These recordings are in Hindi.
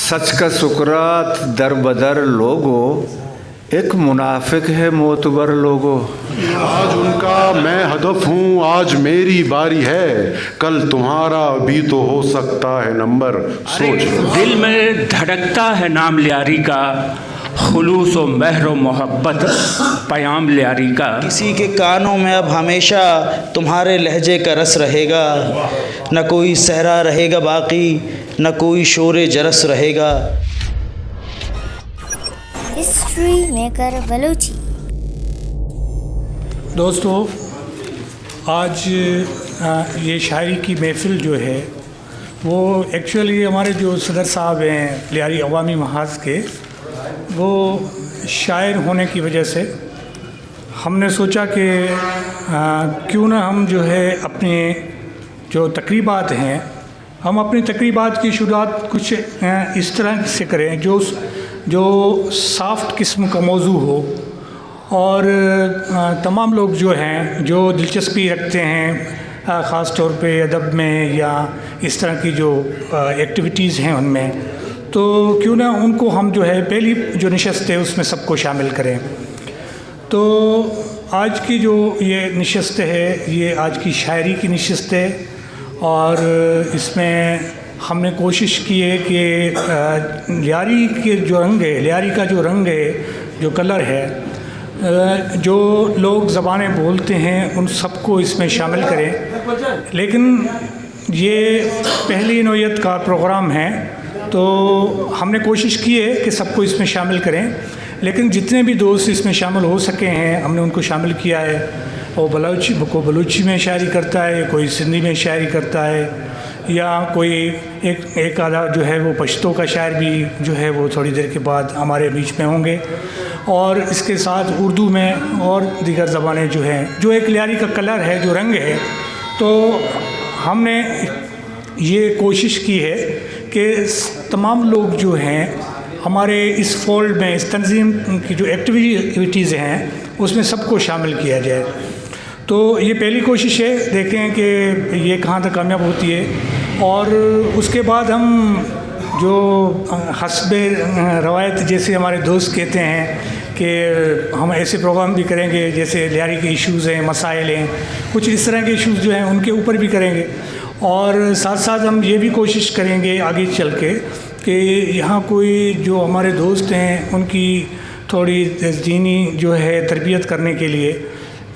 सच का सुकरात दर बदर लोगो, एक मुनाफिक है मोतबर लोगो। आज उनका मैं हदफ हूँ, आज मेरी बारी है, कल तुम्हारा भी तो हो सकता है नंबर। सोच दिल में धड़कता है नाम लियारी का, खुलूस व महर व मोहब्बत पयाम लियारी का। किसी के कानों में अब हमेशा तुम्हारे लहजे का रस रहेगा, न कोई सहरा रहेगा बाकी, न कोई शोरे जरस रहेगा। History maker Baluchi. दोस्तों, आज ये शायरी की महफ़िल जो है वो एक्चुअली हमारे जो सदर साहब हैं लियारी अवामी महाज के, वो शायर होने की वजह से हमने सोचा कि क्यों ना हम जो है अपने जो तकरीबात हैं, हम अपनी तकरीबात की शुरुआत कुछ इस तरह से करें जो सॉफ्ट किस्म का मौजू हो और तमाम लोग जो हैं जो दिलचस्पी रखते हैं ख़ास तौर पे अदब में या इस तरह की जो एक्टिविटीज़ हैं उनमें, तो क्यों ना उनको हम जो है पहली जो नशस्त है उसमें सबको शामिल करें। तो आज की जो ये नशस्त है ये आज की शायरी की नशस्त है और इसमें हमने कोशिश की है कि लियारी के जो रंग है, लियारी का जो रंग है, जो कलर है, जो लोग ज़बानें बोलते हैं उन सबको इसमें शामिल करें। लेकिन ये पहली नौयत का प्रोग्राम है तो हमने कोशिश की है कि सबको इसमें शामिल करें, लेकिन जितने भी दोस्त इसमें शामिल हो सके हैं हमने उनको शामिल किया है। और बलूची में शायरी करता है, कोई सिंधी में शायरी करता है, या कोई एक आधा जो है वो पश्तो का शायर भी जो है वो थोड़ी देर के बाद हमारे बीच में होंगे, और इसके साथ उर्दू में और दीगर ज़बानें जो हैं, जो एक लियारी का कलर है, जो रंग है। तो हमने ये कोशिश की है कि तमाम लोग जो हैं हमारे इस फोल्ड में, इस तंजीम की जो एक्टिविटीज़ हैं उसमें सबको शामिल किया जाए। तो ये पहली कोशिश है, देखें कि ये कहाँ तक कामयाब होती है। और उसके बाद हम जो हस्बे रवायत जैसे हमारे दोस्त कहते हैं कि हम ऐसे प्रोग्राम भी करेंगे जैसे लियारी के इश्यूज़ हैं, मसाइल हैं, कुछ इस तरह के इश्यूज़ जो हैं उनके ऊपर भी करेंगे। और साथ साथ हम ये भी कोशिश करेंगे आगे चल के कि यहाँ कोई जो हमारे दोस्त हैं उनकी थोड़ी दीनी जो है तरबियत करने के लिए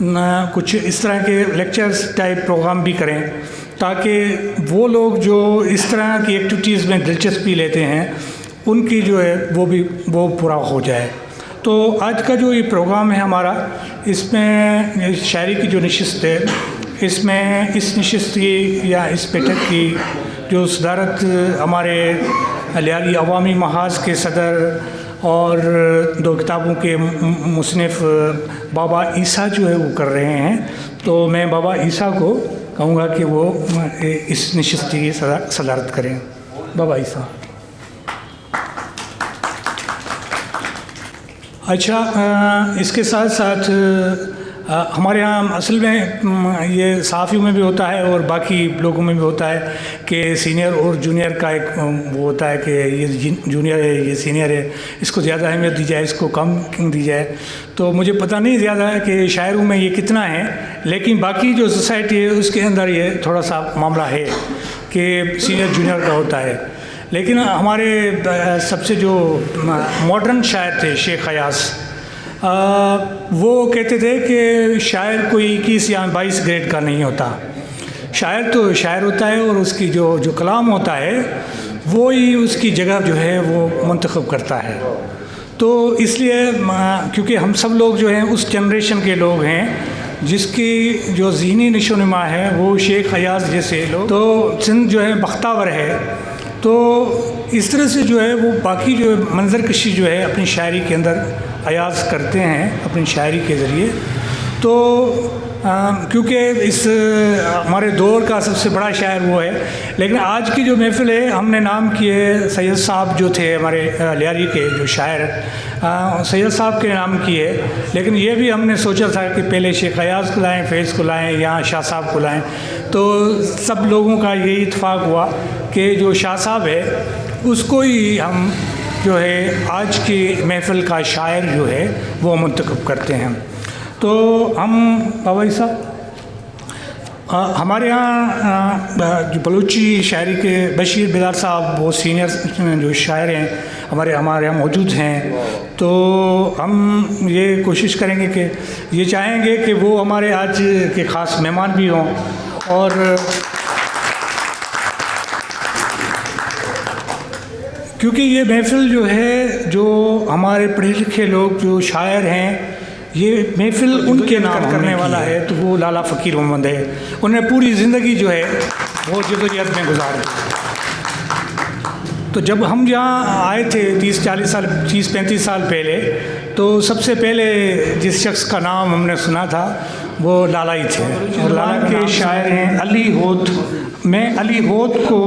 ना कुछ इस तरह के लेक्चर्स टाइप प्रोग्राम भी करें, ताकि वो लोग जो इस तरह की एक्टिविटीज़ में दिलचस्पी लेते हैं उनकी जो है वो पूरा हो जाए। तो आज का जो ये प्रोग्राम है हमारा, इसमें शायरी की जो नशिस्त है, इसमें इस नशिस्त की या इस बैठक की जो सदारत हमारे लियारी अवामी महाज के सदर और 2 किताबों के मुसन्निफ़ बाबा ईसा जो है वो कर रहे हैं। तो मैं बाबा ईसा को कहूँगा कि वो इस नशिस्त की सदारत करें। बाबा ईसा। अच्छा, इसके साथ साथ हमारे यहाँ असल में ये सहाफ़ियों में भी होता है और बाकी लोगों में भी होता है कि सीनियर और जूनियर का एक वो होता है कि ये जूनियर है, ये सीनियर है, इसको ज़्यादा अहमियत दी जाए, इसको कम दी जाए। तो मुझे पता नहीं ज़्यादा है कि शायरों में ये कितना है, लेकिन बाकी जो सोसाइटी है उसके अंदर ये थोड़ा सा मामला है कि सीनियर जूनियर का होता है। लेकिन हमारे सबसे जो मॉडर्न शायर थे शेख अयास, वो कहते थे कि शायर कोई 21 या 22 ग्रेड का नहीं होता। शायर तो शायर होता है और उसकी जो कलाम होता है वो ही उसकी जगह जो है वो मुंतखब करता है। तो इसलिए क्योंकि हम सब लोग जो हैं उस जनरेशन के लोग हैं जिसकी जो ज़हनी नशोनुमा है वो शेख अयाज जैसे लोग, तो सिंध जो है बख्तावर है। तो इस तरह से जो है वो बाकी जो मंजर कशी जो है अपनी शायरी के अंदर अयाज करते हैं अपनी शायरी के ज़रिए। तो क्योंकि इस हमारे दौर का सबसे बड़ा शायर वो है, लेकिन आज की जो महफ़िल है हमने नाम किए सैयद साहब जो थे हमारे लियारी के जो शायर, सैयद साहब के नाम किए। लेकिन ये भी हमने सोचा था कि पहले शेख अयाज को लाएँ, फैज़ को लाएँ, या शाह साहब को लाएँ। तो सब लोगों का यही इत्तेफाक हुआ कि जो शाह साहब है उसको ही हम जो है आज की महफ़िल का शायर जो है वो मुंतखब करते हैं। तो हम बाबा साहब हमारे यहाँ जो बलूची शायरी के बशीर बिलाल साहब वो सीनियर जो शायर हैं हमारे यहाँ मौजूद हैं। तो हम ये कोशिश करेंगे कि ये चाहेंगे कि वो हमारे आज के ख़ास मेहमान भी हों और क्योंकि ये महफ़िल जो है जो हमारे पढ़े लिखे लोग जो शायर हैं ये महफ़िल उनके नाम करने वाला है तो वो लाला फ़कीर मोहम्मद है। उन्हें पूरी ज़िंदगी जो है वो जदोजहद में गुजार दी। तो जब हम यहाँ आए थे 30-35 साल पहले तो सबसे पहले जिस शख्स का नाम हमने सुना था वो लाला ही थे और लाला के शायर हैं अली होत। मैं अली होत को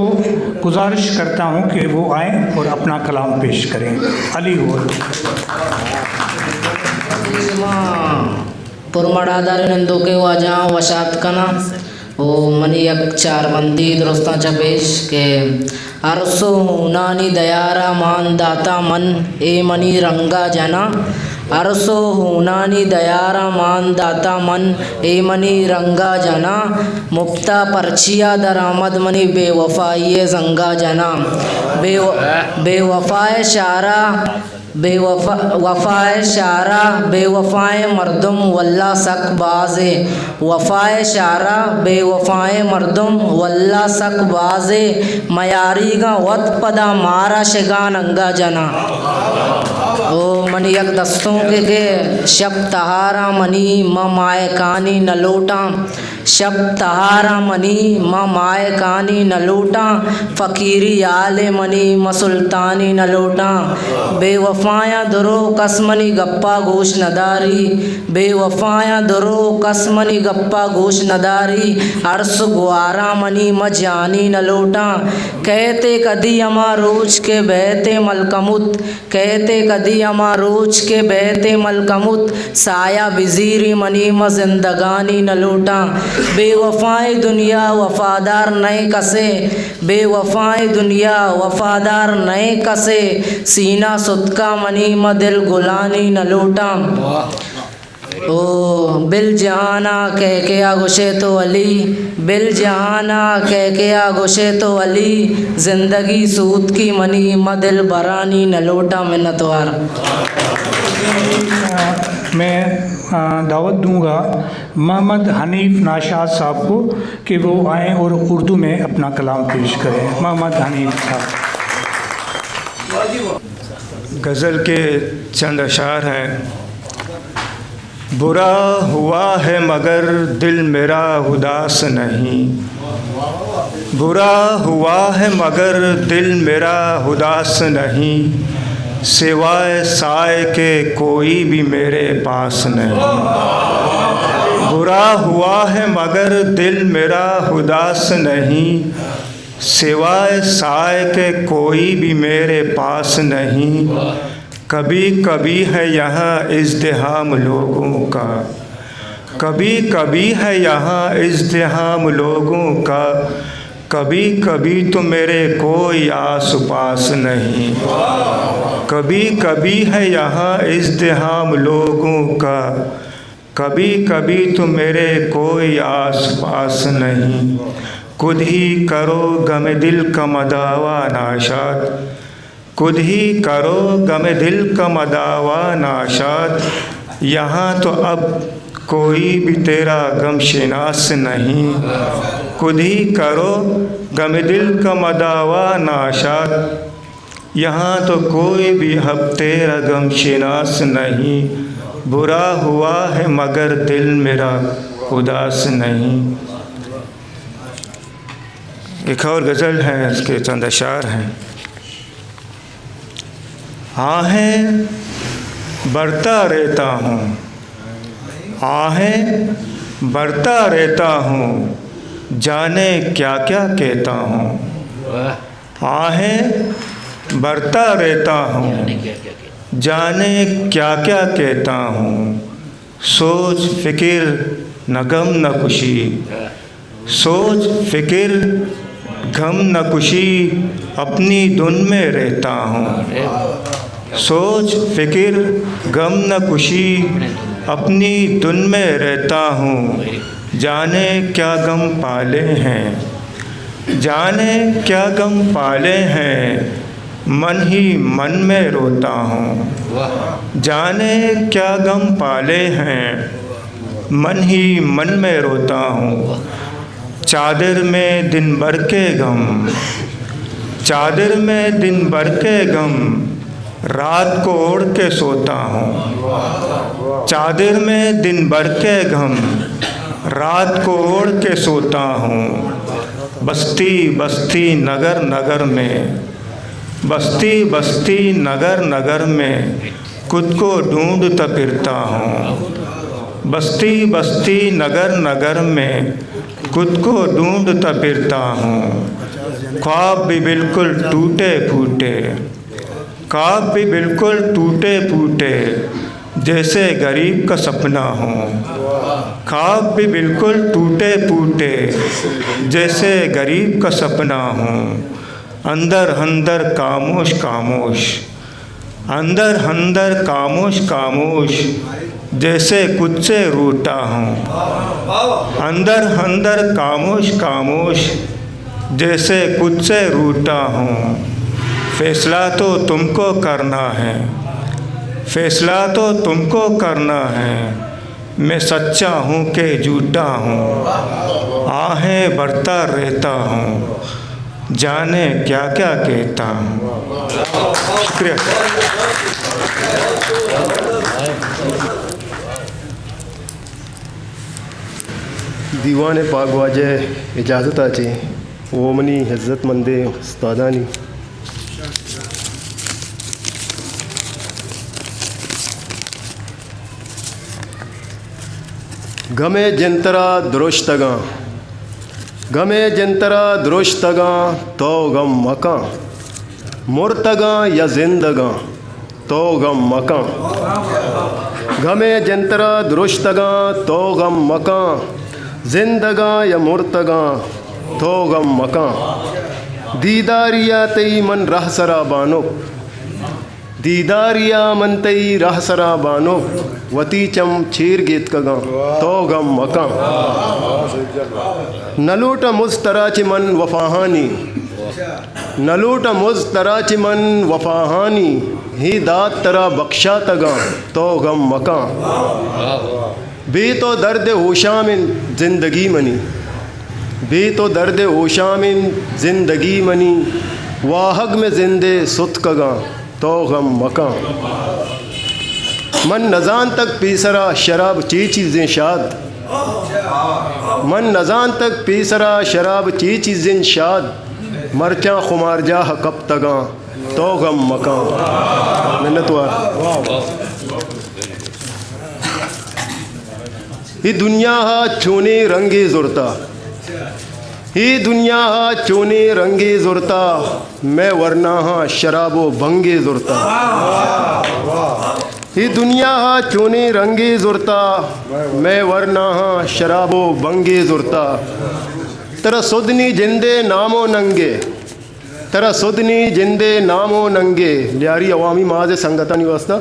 गुजारिश करता हूँ कि वो आएँ और अपना कलाम पेश करें। अली होत पुरमड़ादार नंदो के वाजा वशात कना ओ मनी अक चार बंदी दुरुस्ता चपेश के अरसो नानी दयारा मान दाता मन ए मनी रंगा जना अरसो नानी दयारा मान दाता मन ए मनी रंगा जना मुफ्ता परचिया दरामद मनी बेवफाई जंगा जना बेवफाए शारा वफ़ाए शारा बेवफ़ाए मर्दम वल्ला सक बाज़े वफ़ाए शारा बेवफ़ाए मर्दम वल्ला सक बाज़े मयारी का वत पदा मारा शगान अंगा जना ओ मनी यक दस्तों के शब तहारा मनी म माए कानी न लोटा शब तहारा मनी म माए कानी न लोटा फ़कीरी आले मनी म सुल्तानी न लोटा बेवफ़ाया दरो कसमनी गप्पा गोश नदारी बेवफ़ाया दरो कसमनी गप्पा गोश नदारी अर्स गुआरा मनी म जानी न लोटा कहते कदी अमा रोज के बहते मलकमुत कहते कदी अमा रोज के बहते मलकमुत साया बिज़ीरी मनी म जिंदगानी न लोटा बेवफ़ाए दुनिया वफ़ादार नए कसे बेवफ़ाए दुनिया वफ़ादार नए कसे सीना सुतका मनी म दिल गुलानी न लोटा ओ बिल जहाना कह के आगुशे तो अली बिल जहाना कह के आगुशे तो अली ज़िंदगी सूद की मनी म दिल बरानी न लोटा मिन्नतवार। मैं दावत दूंगा मोहम्मद हनीफ नाशाद साहब को कि वो आएँ और उर्दू में अपना कलाम पेश करें। मोहम्मद हनीफ साहब। गज़ल के चंद अशार हैं। बुरा हुआ है मगर दिल मेरा उदास नहीं, बुरा हुआ है मगर दिल मेरा उदास नहीं, सिवाय साए के कोई भी मेरे पास नहीं। बुरा हुआ है मगर दिल मेरा उदास नहीं, सिवाय साए के कोई भी मेरे पास नहीं। कभी कभी है यहाँ इज़्दिहाम लोगों का, कभी कभी है यहाँ इज़्दिहाम लोगों का, कभी कभी तो मेरे कोई आस पास नहीं। कभी कभी है यहाँ इज़्दिहाम लोगों का, कभी कभी तो मेरे कोई आस पास नहीं। खुद ही करो गम दिल का मदावा नाशाद, खुद ही करो गम दिल का मदावा नाशाद, यहाँ तो अब कोई भी तेरा गम शिनास नहीं। खुद ही करो गम दिल का मदावा नाशाद, यहाँ तो कोई भी अब तेरा गम शिनास नहीं। बुरा हुआ है मगर दिल मेरा उदास नहीं। एक और गज़ल है, इसके चंद अशार हैं। आहें बरता रहता हूँ, आहें बरता रहता हूँ, जाने क्या क्या कहता हूँ। आहें बरता रहता हूँ, जाने क्या क्या कहता हूँ। सोच फिक्र न गम न खुशी, सोच फिक्र गम न खुशी अपनी धुन में रहता हूँ। सोच फिक्र गम न खुशी अपनी धुन में रहता हूँ। जाने क्या गम पाले हैं, जाने क्या गम पाले हैं, मन ही मन में रोता हूँ। जाने क्या गम पाले हैं, मन ही मन में रोता हूँ। चादर में दिन भर के गम, चादर में दिन भर के गम, रात को ओढ़ के सोता हूँ। चादर में दिन भर के गम, रात को ओढ़ के सोता हूँ। बस्ती बस्ती नगर नगर में, बस्ती बस्ती नगर नगर में खुद को ढूंढता फिरता हूँ। बस्ती बस्ती नगर नगर में खुद को ढूंढता फिरता हूँ। ख्वाब भी बिल्कुल टूटे फूटे, ख्वाब भी बिल्कुल टूटे फूटे, जैसे गरीब का सपना हूँ। ख्वाब भी बिल्कुल टूटे फूटे, जैसे गरीब का सपना हूँ। अंदर अंदर खामोश खामोश, अंदर अंदर खामोश खामोश, जैसे खुद से रूठा हूँ। अंदर अंदर खामोश खामोश, जैसे खुद से रूठा हूँ। फैसला तो तुमको करना है, फैसला तो तुमको करना है, मैं सच्चा हूँ कि झूठा हूँ। आहें भरता रहता हूँ, जाने क्या क्या कहता हूँ। शुक्रिया। दीवान पाक वाजे इजाज़त आचे ओमनी इज़्ज़त मंदे उस्तादानी। गमे जंतरा दुरुश्तगा, गमे जंतरा दुरुश्तगा तो गम मका, मुर्तगा या जिंदगा तो गम मका। गमे जंतरा दुरुश्तगा तो गम मका, जिंदगा या मुर्तगा तो गम मका। दीदारिया तई मन रह सरा बानो, दीदारिया मन तई रह सरा बानो, वती चम छीर गीत कगा तो गम मका। नलूट मुझ तराच मन वफाहानी, नलूट मुझ तराच मन वफाहानी, ही दात तरा बख्शा तगा तो गम मका। बे तो दर्द होशामिन ज़िंदगी मनी, बे तो दर्द होशामिन ज़िंदगी मनी, वाहग में जिंदे सुत कगा तो गम मका। मन नज़ान तक पीसरा शराब ची चीज़ें शाद, मन नज़ान तक पीसरा शराब ची चीज़ें शाद, मरचा खुमार जा कब तगा तो गम मका। मिन्नतवार ही दुनिया हा चूने रंगे जुरता, ही दुनिया हा चूने रंगे जुरता, मैं वरना हा शराबो भंगे जुरता। ही दुनिया हा चूने रंगे जुरता, मैं वरना हा शराबो भंगे जुरता। तेरा सुदनी जिंदे नामो नंगे, तेरा सुदनी जिंदे नामो नंगे, लियारी अवामी माज संगता नहीं वास्ता।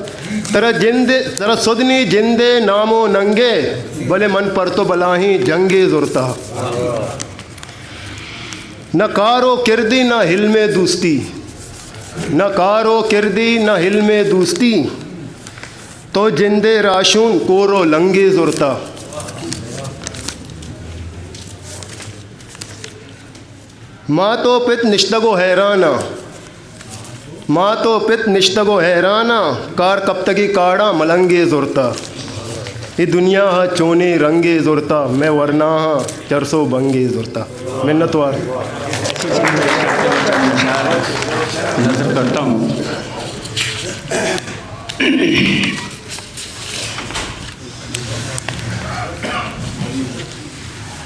तेरा सुदनी जिंदे नामो नंगे, भले मन पर तो बलाही जंगे जुरता। न कारो किरदी न हिल में दोस्ती, न कारो किरदी न हिल में दोस्ती, तो जिंदे राशून कोरो लंगे जुरता। माँ तो पित निश्तगो हैराना, माँ तो पित निश्तगो हैराना, कार कब तकी काड़ा मलंगे जुरता। ये दुनिया हा चोने रंगे जुरता, मैं वरना हा चरसो बंगे जुरता। मिन्नतवार नजर करता हूँ।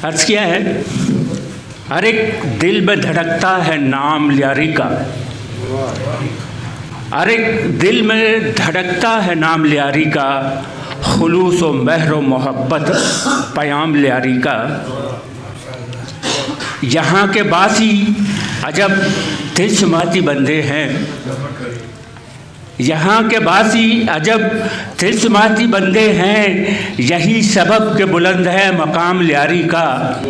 अर्ज किया है, हर एक दिल में धड़कता है नाम लियारी का, हर एक दिल में धड़कता है नाम लियारी का, खुलूस व महर व मोहब्बत पयाम लियारी का। यहाँ के बासी अजब तिलस्माती बंदे हैं, यहाँ के बासी अजब तिलस्माती बंदे हैं, यही सबब के बुलंद है मकाम लियारी का,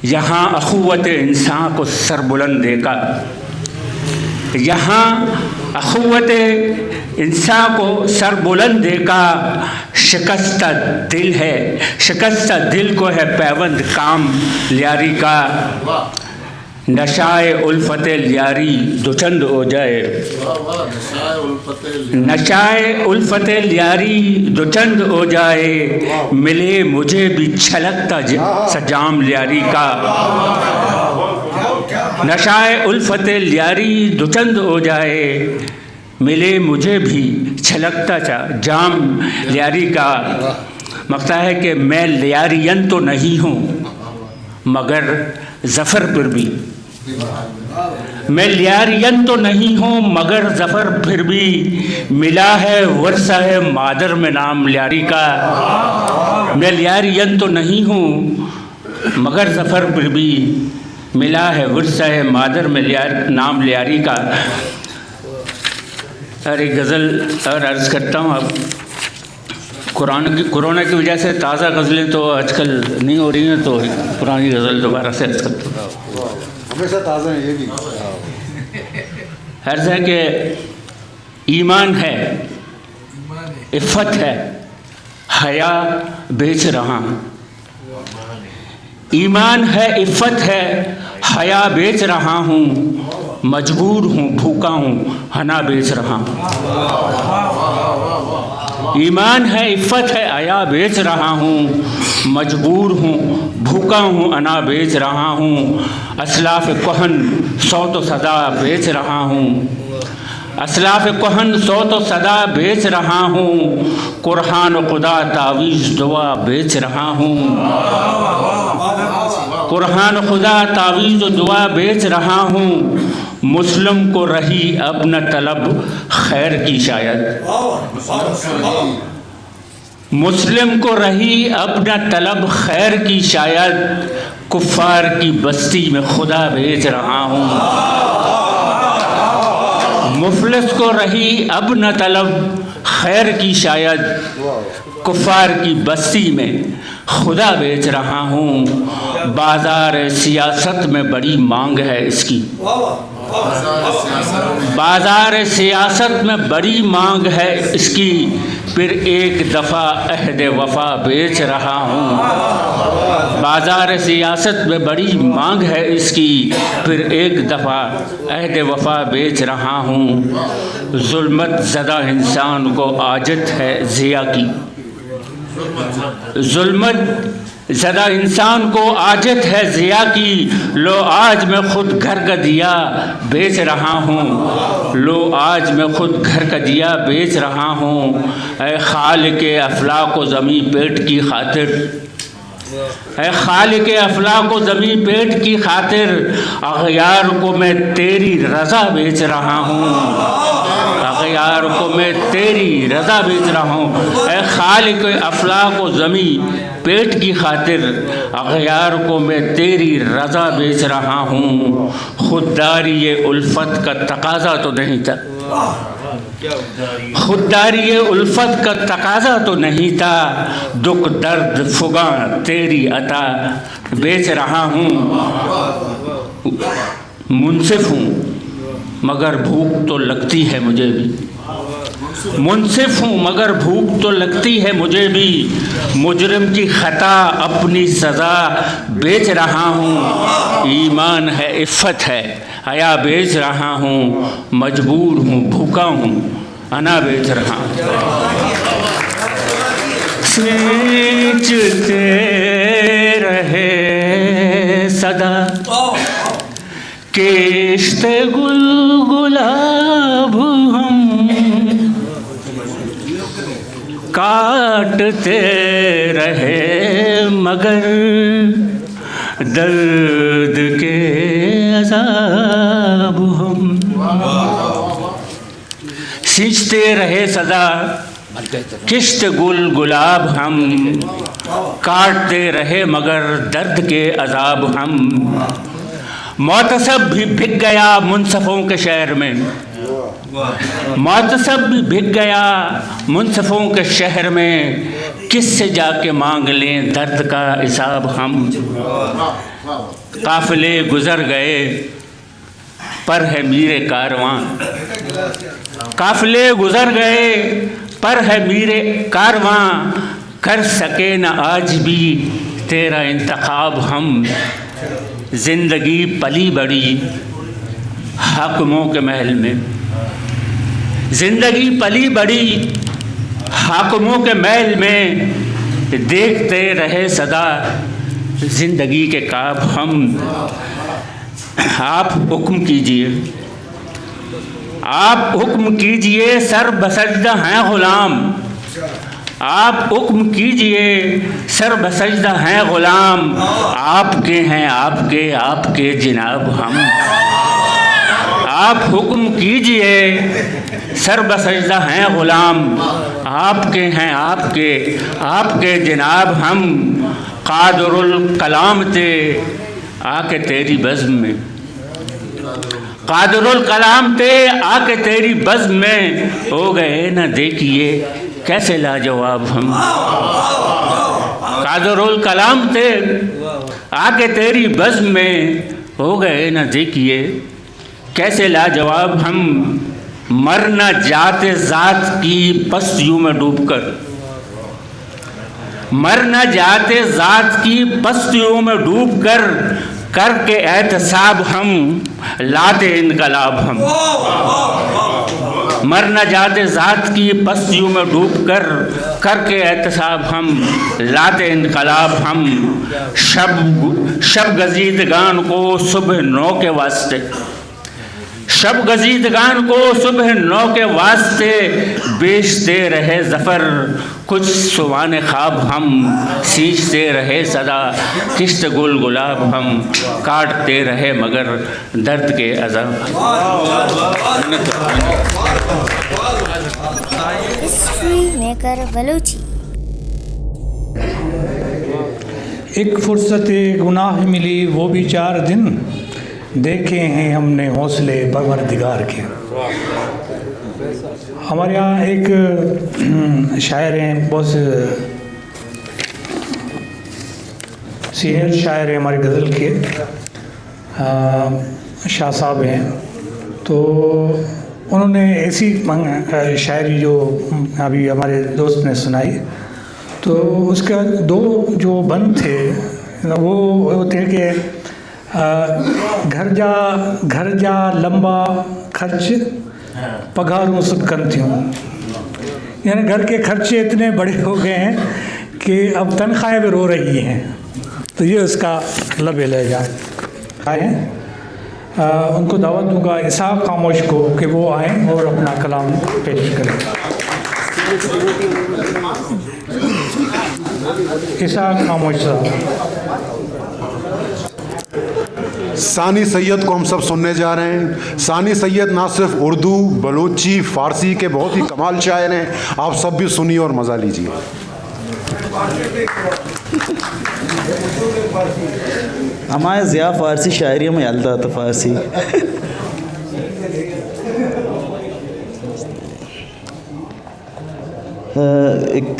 यहाँ अखुवत इंसान को सर बुलंद देखा, यहाँ अखुवत इंसान को सर बुलंद देखा, शिकस्ता दिल है, शिकस्ता दिल को है पैबंद काम लियारी का, नशाए उल्फत लियारी दुचंद हो जाए, नशाए उल्फत लियारी दुचंद हो जाए, मिले मुझे भी छलकता सजाम लियारी का, नशाए उल्फत लियारी दुचंद हो जाए, मिले मुझे भी छलकता जाम लियारी का। मकता है कि मैं लियारियन तो नहीं हूँ मगर ज़फ़र फिर भी, मैं लियारियन तो नहीं हूँ मगर ज़फ़र फिर भी, मिला है वर्षा है मादर में नाम लियारी का, मैं लियारियन तो नहीं हूँ मगर ज़फ़र फिर भी, मिला है वर्षा है मादर में नाम लियारी का। अरे गज़ल और अर्ज़ करता हूँ, अब कोरोना की वजह से ताज़ा गज़लें तो आजकल नहीं हो रही हैं, तो पुरानी गज़ल दोबारा से अर्ज़ करता हूँ। हमेशा ताज़ा है ये भी। अर्ज़ है कि ईमान है, इफ़्फ़त है, हया बेच रहा हूँ, ईमान है, इफ़्फ़त है, हया बेच रहा हूँ, मजबूर हूँ, भूखा हूँ, हना बेच रहा हूँ। ईमान है, इफ़्फ़त है, हया बेच रहा हूँ, मजबूर हूँ, भूखा हूँ, अना बेच रहा हूँ, असलाफ़ कहन सौ तो सदा बेच रहा हूँ, असलाफ़ कहन सौ तो सदा बेच रहा हूँ, कुरान खुदा तावीज़ दुआ बेच रहा हूँ, कुरान खुदा तावीज़ दुआ बेच रहा हूँ, मुस्लिम को रही अब न तलब खैर की शायद, मुस्लिम को रही अब न तलब खैर की शायद, कुफ़ार की बस्ती में खुदा बेच रहा हूँ, मुफलिस को रही अब न तलब खैर की शायद, कुफ़ार की बस्ती में खुदा बेच रहा हूँ, बाज़ार सियासत में बड़ी मांग है इसकी, बाज़ार सियासत में बड़ी मांग है इसकी, फिर एक दफ़ा अहद वफ़ा बेच रहा हूँ, बाज़ार सियासत में बड़ी मांग है इसकी, फिर एक दफ़ा अहद वफ़ा बेच रहा हूँ, ज़ुल्मत ज़दा इंसान को आजत है ज़िया की, ज़ुल्मत ज़दा इंसान को आजत है ज़िया की, लो आज मैं ख़ुद घर का दिया बेच रहा हूँ, लो आज मैं ख़ुद घर का दिया बेच रहा हूँ, ऐ खालिक़े अफ़लाक व ज़मी पेट की खातिर, ऐ खालिक़े अफ़लाक व ज़मी पेट की खातिर, अग़यार को मैं तेरी रज़ा बेच रहा हूँ, अग़यार को मैं तेरी रज़ा बेच रहा हूँ, ऐ खालिक़े अफ़लाक व ज़मी पेट की खातिर, अग़यार को मैं तेरी रज़ा बेच रहा हूँ, खुददारी ये उल्फत का तकाज़ा तो नहीं था, खुददारी ये उल्फत का तकाज़ा तो नहीं था, दुख दर्द फुगा तेरी अता बेच रहा हूँ, मुनसिफ़ हूँ मगर भूख तो लगती है मुझे भी, मुनसिफ़ हूँ मगर भूख तो लगती है मुझे भी, मुजरिम की ख़ता अपनी सज़ा बेच रहा हूँ, ईमान है, इफ़्फ़त है, हया बेच रहा हूँ, मजबूर हूँ, भूखा हूँ, अना बेच रहा हूँ। सींचते रहे सदा किश्ते गुलाब हम, काटते रहे मगर दर्द के अज़ाब हम, सींचते रहे सदा किश्त गुलाब हम, काटते रहे मगर दर्द के अजाब हम। मोतसब भी भिग गया मुनसफ़ों के शहर में, मोतसब भी भिग गया मुनसफ़ों के शहर में, किससे जाके मांग लें दर्द का हिसाब हम। काफ़िले गुज़र गए पर है मीरे कारवां, काफ़िले गुज़र गए पर है मीरे कारवां, कर सके न आज भी तेरा इंतखाब हम। ज़िंदगी पली बड़ी हाकिमों के महल में, ज़िंदगी पली बड़ी हाकिमों के महल में, देखते रहे सदा ज़िंदगी के ख्वाब हम। आप हुक्म कीजिए, आप हुक्म कीजिए, सर बसजदा हैं ग़ुलाम। आप हुक्म कीजिए, सर बसजदा हैं ग़ुलाम। आपके हैं आपके आपके जनाब हम। आप हुक्म कीजिए, सर बसजदा हैं ग़ुलाम। आपके हैं आपके आपके जनाब हम। कादरुल कलाम थे आके तेरी बज़्म में, कादरुल कलाम थे आके तेरी बज़्म में, हो गए न देखिए कैसे लाजवाब हम। कादरुल कलाम थे आके तेरी बज़्म में, हो गए न देखिए कैसे लाजवाब हम। मर न जाते ज़ात की पस्तियों में डूबकर, मर न जाते ज़ात की पस्तियों में डूबकर, करके एहतसाब हम लाते इनकलाब हम। मर न जाते ज़ात की पस्तियों में डूबकर, करके एहतसाब हम लाते इनकलाब हम। शब गजीदगान को सुबह 9 के वास्ते, शब गजीदगान को सुबह 9 के वास्ते, बेचते रहे ज़फ़र कुछ सुवाने ख्वाब हम। सींचते रहे सदा किश्त गुल गुलाब हम, काटते रहे मगर दर्द के अज़ाब। History maker Baluchi. एक फुर्सत गुनाह मिली वो भी 4 दिन, देखे हैं हमने हौसले परवरदिगार के। हमारे यहाँ एक शायर हैं, बहुत सीनियर शायर हैं हमारे गज़ल के, शाह साहब हैं। तो उन्होंने ऐसी शायरी जो अभी हमारे दोस्त ने सुनाई, तो उसका 2 जो बंद थे वो थे कि घर जा लंबा खर्च पगारों सुकन थी हूँ। यानी घर के खर्चे इतने बड़े हो गए हैं कि अब तनख्वाहें भी रो रही हैं। तो ये उसका लब लहजा आए। उनको दावत दूंगा इसहाक़ खामोश को कि वो आएँ और अपना कलाम पेश करें। इसहाक़ खामोश साहब। सानी सैयद को हम सब सुनने जा रहे हैं। सानी सैयद ना सिर्फ उर्दू, बलूची, फ़ारसी के बहुत ही कमाल शायर हैं। आप सब भी सुनिए और मज़ा लीजिए। हमारे ज़िया फ़ारसी शायरी में अलता था फ़ारसी। एक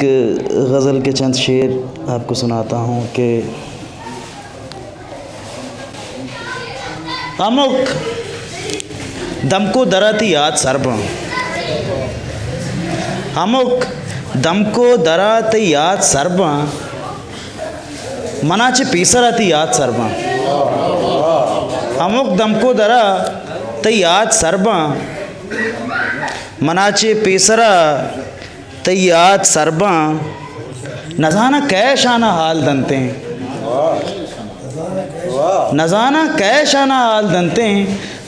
गज़ल के चंद शेर आपको सुनाता हूँ कि अमुक दमको दराती याद सरबा, अमुक दमको दराती याद सरबा, मनाचे पीसराती याद सरबा। अमुक दमको दरा तई याद सरबा, मनाचे पीसरा तई याद सरबा। नजाना कैशाना हाल दंते, नजाना कैशाना हाल दंते,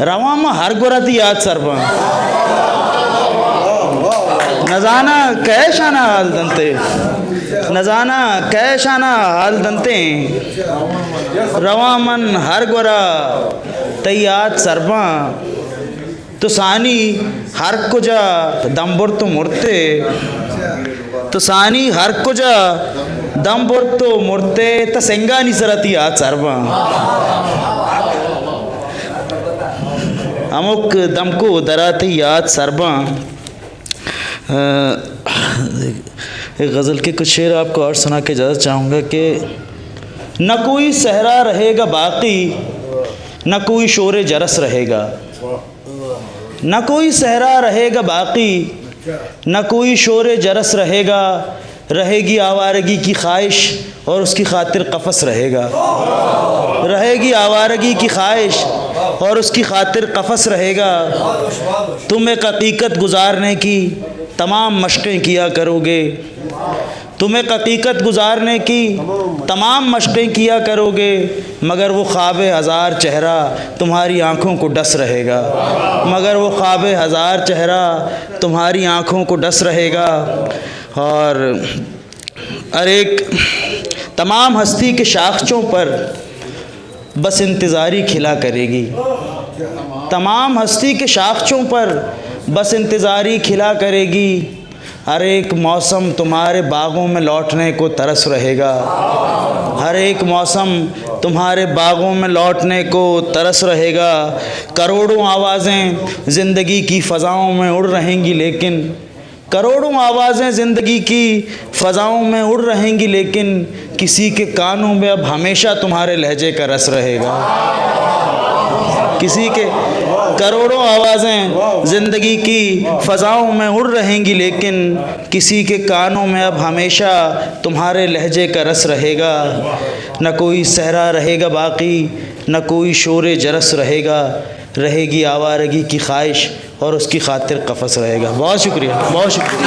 रवामा हर गुरती याद सरबा। नजाना कैशाना हाल दंते, नजाना कैशाना हाल दंते, रवामन हर गुरा तैयाद सरबा। तो सानी हर कुजा दम्बुर तो मुरते, तो सानी हर कुजा दम बोर्तो मुर्ते त सेंगानी सरती आज सर्वा अमुक दम को दराती याद सरबा। एक गज़ल के कुछ शेर आपको और सुना के इजाज़त चाहूँगा कि न कोई सहरा रहेगा बाकी, न कोई शोर जरस रहेगा, न कोई सहरा रहेगा बाकी, न कोई शोर जरस रहेगा, रहेगी आवारगी की ख्वाहिश और उसकी खातिर कफस रहेगा, रहेगी आवारगी की ख्वाहिश और उसकी खातिर कफस रहेगा। तुम एक हकीकत गुजारने की तमाम मशक़ें किया करोगे, तुम एक हकीकत गुजारने की तमाम मशक़ें किया करोगे, मगर वो ख्वाब हज़ार चेहरा तुम्हारी आँखों को डस रहेगा, मगर वो ख्वाब हज़ार चेहरा तुम्हारी आँखों को डस रहेगा। और एक तमाम हस्ती के शाख्सों पर बस इंतज़ारी खिला करेगी, तमाम हस्ती के शाख्सों पर बस इंतज़ारी खिला करेगी। हर एक मौसम तुम्हारे बागों में लौटने को तरस रहेगा, हर एक मौसम तुम्हारे बागों में लौटने को तरस रहेगा। करोड़ों आवाज़ें ज़िंदगी की फ़ज़ाओं में उड़ रहेंगी लेकिन, करोड़ों आवाज़ें ज़िंदगी की फ़ज़ाओं में उड़ रहेंगी लेकिन किसी के कानों में अब हमेशा तुम्हारे लहजे का रस रहेगा। किसी के करोड़ों आवाज़ें ज़िंदगी की फ़ज़ाओं में उड़ रहेंगी लेकिन किसी के कानों में अब हमेशा तुम्हारे लहजे का रस रहेगा। न कोई सहरा रहेगा बाकी, न कोई शोर जरस रहेगा, रहेगी आवारगी की ख्वाहिश और उसकी खातिर कफस रहेगा। बहुत शुक्रिया, बहुत शुक्रिया।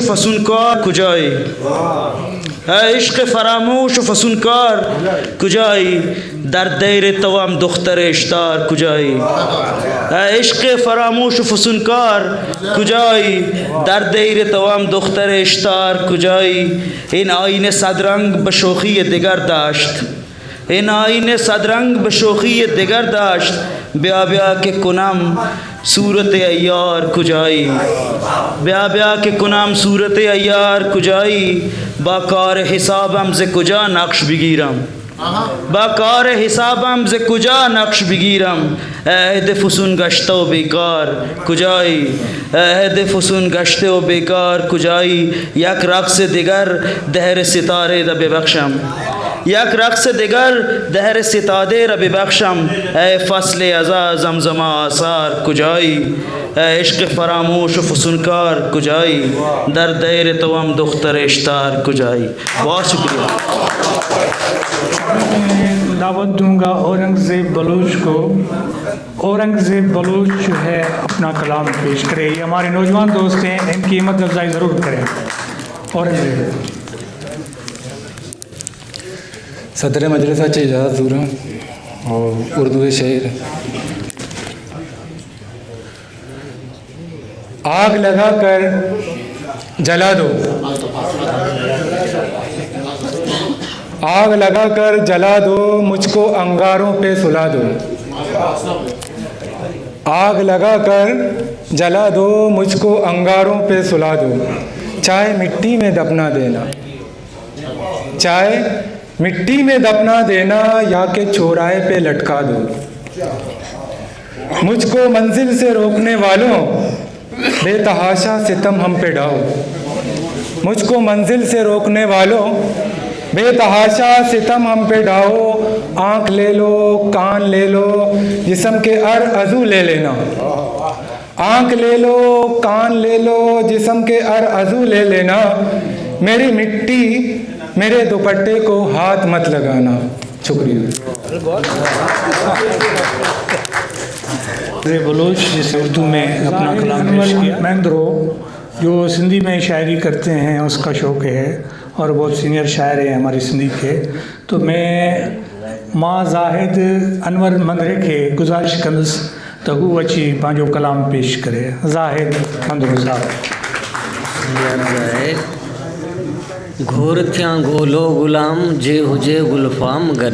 फसुनकार कुजाई इश्क़ फरामोश फसुनकार कुजाई, दर देर तवाम दुख्तर इश्तार कुजाई, इश्क़ फरामोश फसुनकार कुजाई, दर देर तवाम दुख्तर इश्तार कुजाई। इन आईने सदरंग बशोखी दिगर दाश्त, इन आईने सदरंग बशोखी दिगर दाश्त, ब्या ब्या के कुनम सूरत अय्यार कुजाई, ब्या ब्या के कुनाम सूरत अय्यार कुजाई। बाकार हिसाबम से कुजा नक्श बिगीरम, बाकार हिसाबम से कुजा नक्श बिगीरम, अहद फुसून गश्तो बेकार कुजाई, अहद फुसून गश्तो बेकार कुजाई। यक रक़्स दिगर दहर सितारे द बेबख्शम, यक रक़्स दिगर दहर सितादे रब बख्शम, ए फसल अज़ा जमजमा आसार कुजाई, ए इश्क़ फरामोश फसुनकार कुजाई, दर देर तवम दुख्तर इश्तार कुजाई। बहुत शुक्रिया। दावत दूंगा औरंगज़ेब बलूच को। औरंगज़ेब बलूच जो है अपना कलाम पेश करे। ये हमारे नौजवान दोस्त हैं, इनकी हिम्मत अफजाई ज़रूर करें। औरंगज़ेब सदर मजलिसा से इजाज़त दूर हूँ और उर्दू शेर। आग लगा कर जला दो, आग लगा कर जला दो, मुझको अंगारों पे सुला दो, आग लगा कर जला दो, मुझको अंगारों पे सुला दो। चाहे मिट्टी में दफना देना, चाहे मिट्टी में दफना देना, या के चौराहे पे लटका दो। मुझको मंजिल से रोकने वालों बेतहाशा सितम हम पे ढाओ, मुझको मंजिल से रोकने वालों बेतहाशा सितम हम पे ढाओ। आँख ले लो, कान ले लो, जिस्म के अर अज़ू ले लेना, आँख ले लो, कान ले लो, जिस्म के अर अज़ू ले लेना। मेरी मिट्टी मेरे दुपट्टे को हाथ मत लगाना। शुक्रिया। बलूच जिसे उर्दू में अपना कलाम पेश किया। महेंद्रो जो सिंधी में शायरी करते हैं उसका शौक़ है और बहुत सीनियर शायर हैं हमारे सिंधी के। तो मैं मां ज़ाहिद अनवर मंदरे के गुज़ारिश कंदुसि त हू अची पंहिंजो कलाम पेश करे। ज़ाहिद मंदरो साहब। घोर थिया गोलो गुलाम जे हुजे गुलफाम गॾु,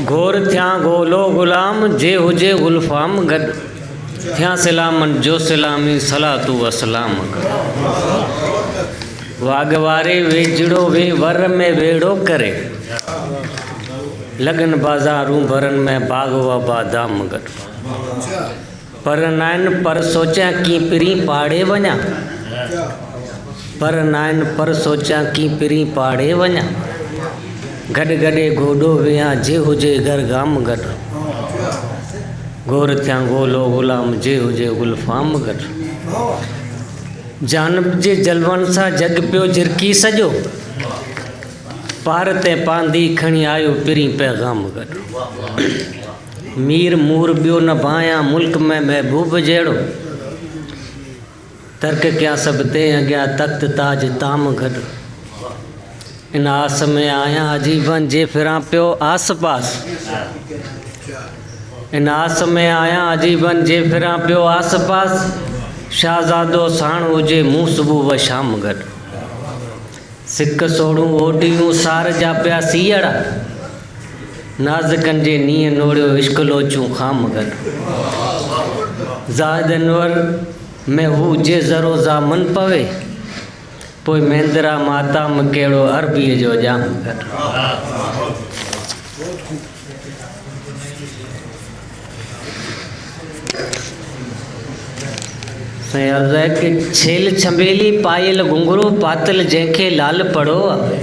घोर थिया गोलो गुलाम जे हुजे गुलफाम गॾु। थिया सलामन जो सलामी सलातु वसलाम वागवारे वेजड़ो वे वर में वेड़ो करे लगन बाजारूं भरन में बागवा बादाम मगर पर नाइन पर सोचा की पिरी पाड़े वञा पर नाइन पर सोचा की पिरी पाड़े वञा गॾ गॾे गोॾो विया जे हुजे घर गाम गॾ गोर थिया गोलो गुलाम जे हुजे गुलफाम गॾ जानब जे जलवन सां जग पियो झिरकी सॼो पार ते पांदी खणी आयो पिरी पैगाम गॾ मीर मूर ॿियो न भाया मुल्क में महबूब जहिड़ो तर्क कया सभु ते अॻियां तख़्त ताज ताम गॾ इन आस में आया अजीबन जे फिरां पियो आस पास इन आस में आया अजीबन जे फिरां पियो आस पास शाहज़ादो साण हुजे मूं सुबुह व शाम गॾ सिक सोड़ूं ओडियूं सार जा पिया सीअड़ा नाज़कनि जे नीअं नोड़ियो इश्क लोचूं खाम गॾ ज़ाहिद अनवर में हू जे ज़रो ज़ा मन पवे पोइ महेंद्रा माताम कहिड़ो अरबीअ जो जाम गॾ साईं अर्ज़ु आहे कि छेल छंबेली पायल घुंघरू पातल जंहिंखे लाल पड़ो आहे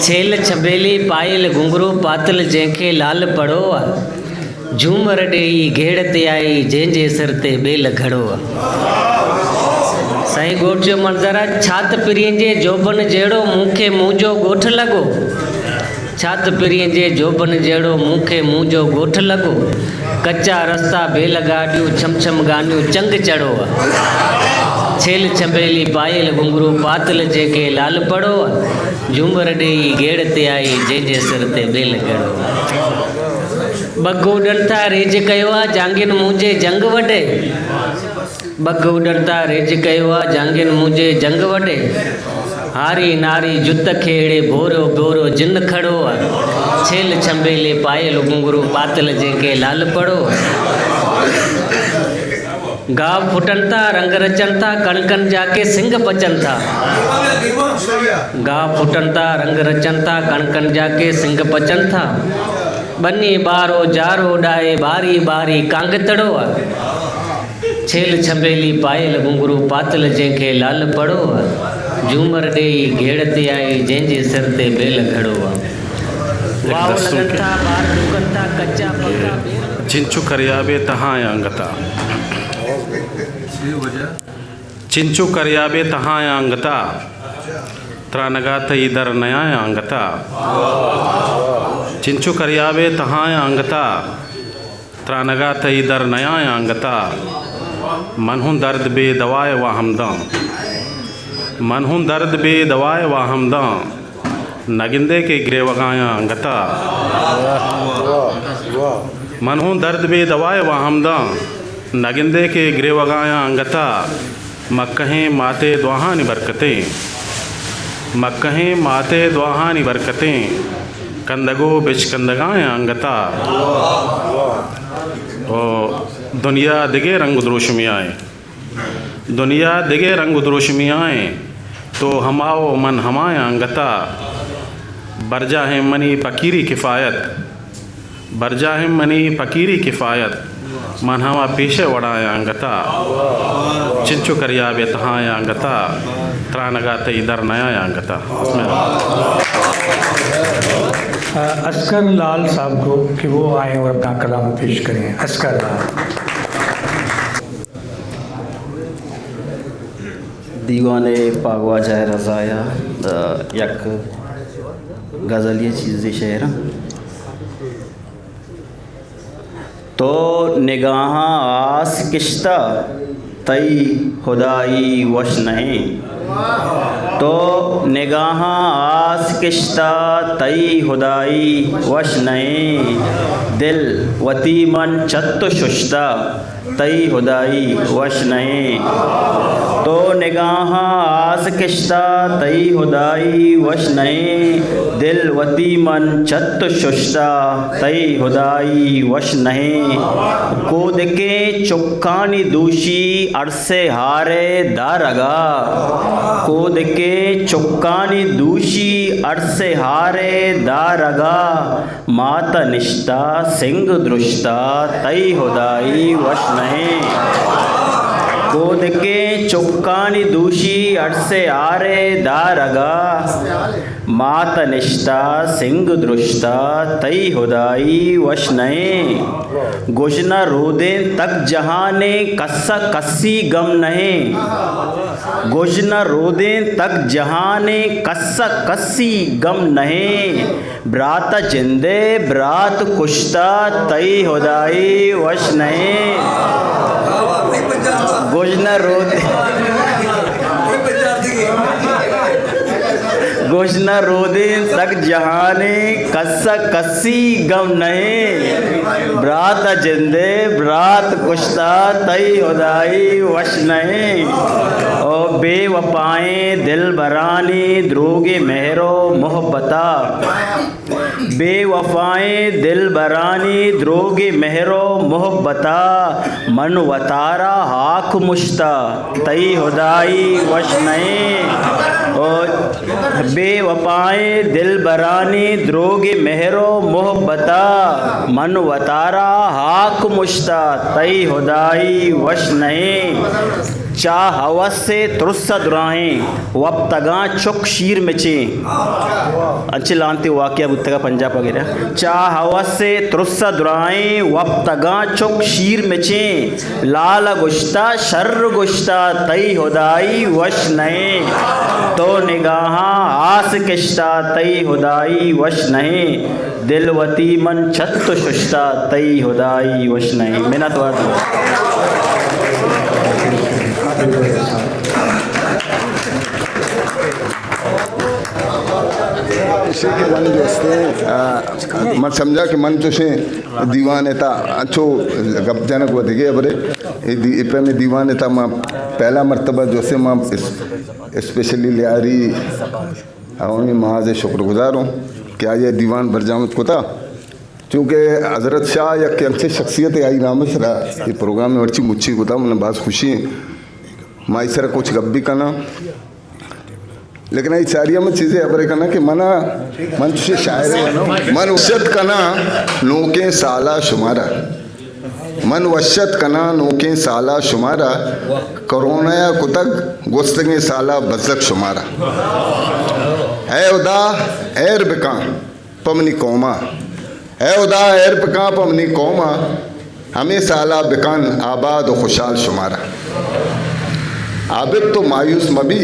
छेल छंबेली पायल घुंघरू पातल जंहिंखे लाल पड़ो आहे झूमर ॾेई घेड़ ते आई जंहिंजे सिर ते बेल घड़ो आहे साईं ॻोठ जो मंज़र आहे छात पिरीअ जे जोबन जहिड़ो मूंखे मुंहिंजो ॻोठ लॻो छात पिरीअ जे जोबन जहिड़ो मूंखे मुंहिंजो ॻोठ लॻो कचा रस्ता बेल गाॾियूं छम छम गानियूं चंग चढ़ो आहे छेल छंबेली पायल घुंघरू पातल जंहिंखे लाल पड़ो आहे झूमर ॾेई घेड़ ते आई जंहिंजे सिर ते बेल घड़ो बग उॾनि था रेज कयो आहे जांगियुनि मुंहिंजे जंग वॾे बग उॾनि था रेज कयो आहे जांगियुनि मुंहिंजे जंग वॾे हारी नारी जुत खेड़े भोरो भोरो जिन खड़ो आहे छेल छंबेले पायल घुंघरू पातल जंहिंखे लाल पड़ो गाव फुटनि था रंग रचनि था कणकनि जाके सिंग पचनि था गाव फुटनि था रंग रचनि था कणकनि जाके सिंग पचनि था बनी बारो जारो उॾाए बारी बारी कांगतड़ो आहे छेल छंबेली पायल घुंघरू पातल जंहिंखे लाल पड़ो आहे झूमर ॾेई घेड़ ते आई जंहिंजे सिर ते बेल घड़ो आहे चिंचु करियाबे तहाँ अंगता चिंचु करियाबे तहाँ अंगता त्रानगात इधर नया अंगता चिंचु करियाबे तहाँ अंगता त्रानगात इधर नया अंगता मनहूं दर्द बे दवाए व हमदम मनहूं दर्द बे दवाए व हमदम नगिंदे के गिरेवगाया अंगता मनहूं दर्द बे दवाए व हमदम नगिंदे के गिरेवगाया अंगता मक्कहें माते दुआहानी बरकतें मक्कहें माते दुआहानी बरकतें कंदगो बिचकंदगाया अंगता ओ दुनिया दिगे रंग द्रोशमी आए दुनिया दिगे रंग द्रोशमी आए तो हमाओ मन हमाया अंगता बरजा है मनी फ़कीरी किफ़ायत बरजा है मनी फ़कीरी किफ़ायत मन हवा पेशे वड़ाया अंगता चिंचु करिया बे तहाया अंगता त्रानगाते इधर नया अंगता। अस्कर लाल साहब को कि वो आए और अपना कलाम पेश करें। अस्कर लाल दीवाने पागवा जाए रज़ाया यक गज़लिए चीज़ शहर तो निगाह आस किश्ता तई खुदाई वश नहीं तो निगाहां आस किश्ता तई हुदाई वश नए दिल वती मन चत्त शुश्ता तई हुदाई वश नए तो निगाहां आस किश्ता तई हुदाई वश नए दिल वती मन चत्त शुश्ता तई हुदाई वश नहे कोद के चुक्कानी दूशी अरसे हारे दारगा कोद के चुक्कानी दूशी अरसे हारे दारगा माता निश्ता सिंह दृष्टा तई हुदाई वश नहे कोद के चुक्कानी दूशी अरसे आरे दारगा मात निश्ता सिंह दृष्टा तई हुदाई वश नए गुजना रोदे तक जहाने कस्सा कस्सी गम नहे गुजना रोदे तक जहाने कस्सा कस्सी गम नहे ब्रात जिंदे ब्रात कुश्ता तई हुदाई वश नए गुजना रोदे गुजना रोदे तक जहाने कस्सा कस्सी गम नहे ब्रात जिंदे ब्रात कुश्ता तई हुदाई वश नहे ओ बेवफाएं दिल बरानी द्रोगे महरो मोहब्बता बेवफाएं दिल बरानी द्रोगे महरो मोहब्बता मन वतारा हाक मुश्ता तई हुदाई वश नए और बेवफाएं दिल बरानी द्रोगे महरो मोहब्बता मन वतारा हाक मुश्ता तई हुदाई वश नए चाह हवस से तुरस्सा दुराएं वब तगा चुक शीर मचें अच्छे लानते वाक़या बुत्तगा पंजाब वगैरह चाह हवस से तुरस्सा दुराएं वब तगा चुक शीर मचें लाल गुश्ता शर्र गुश्ता तई हुदाई वश नए तो निगाहां आस किश्ता तई हुदाई वश नए दिलवती मन छत्त शुश्ता तई हुदाई वश नए मिन्नत इसी के मन दोस्ते मत समझा कि मन तुसे दीवाने था अच्छो गपजनक वधिगे बरे इपे में दीवाने था मां पहला मर्तबा जोसे मां स्पेशली लियारी अवामी महाज शुक्रगुजार हूँ कि आज ये दीवान बरजामत को था चूँकि हज़रत शाह या कैसे शख्सियत आई नाम सरा ये प्रोग्राम में वर्ची मुच्छी को था मैंने बहुत खुशी माँ इस तरह कुछ गप भी करना लेकिन ये सारिया में चीज़ें अबरे करना कि मना मन से शायर मन वशत कना नोके साला शुमारा मन वशत कना नोके साला शुमारा करोना या कुतक गुस्तगे साला बजक शुमारा ए उदा एर बिका पमनी कौमा ए उदा एर बिका पमनी कौमा हमें साला बिकान आबाद और खुशहाल शुमारा आबिद तो मायूस मबी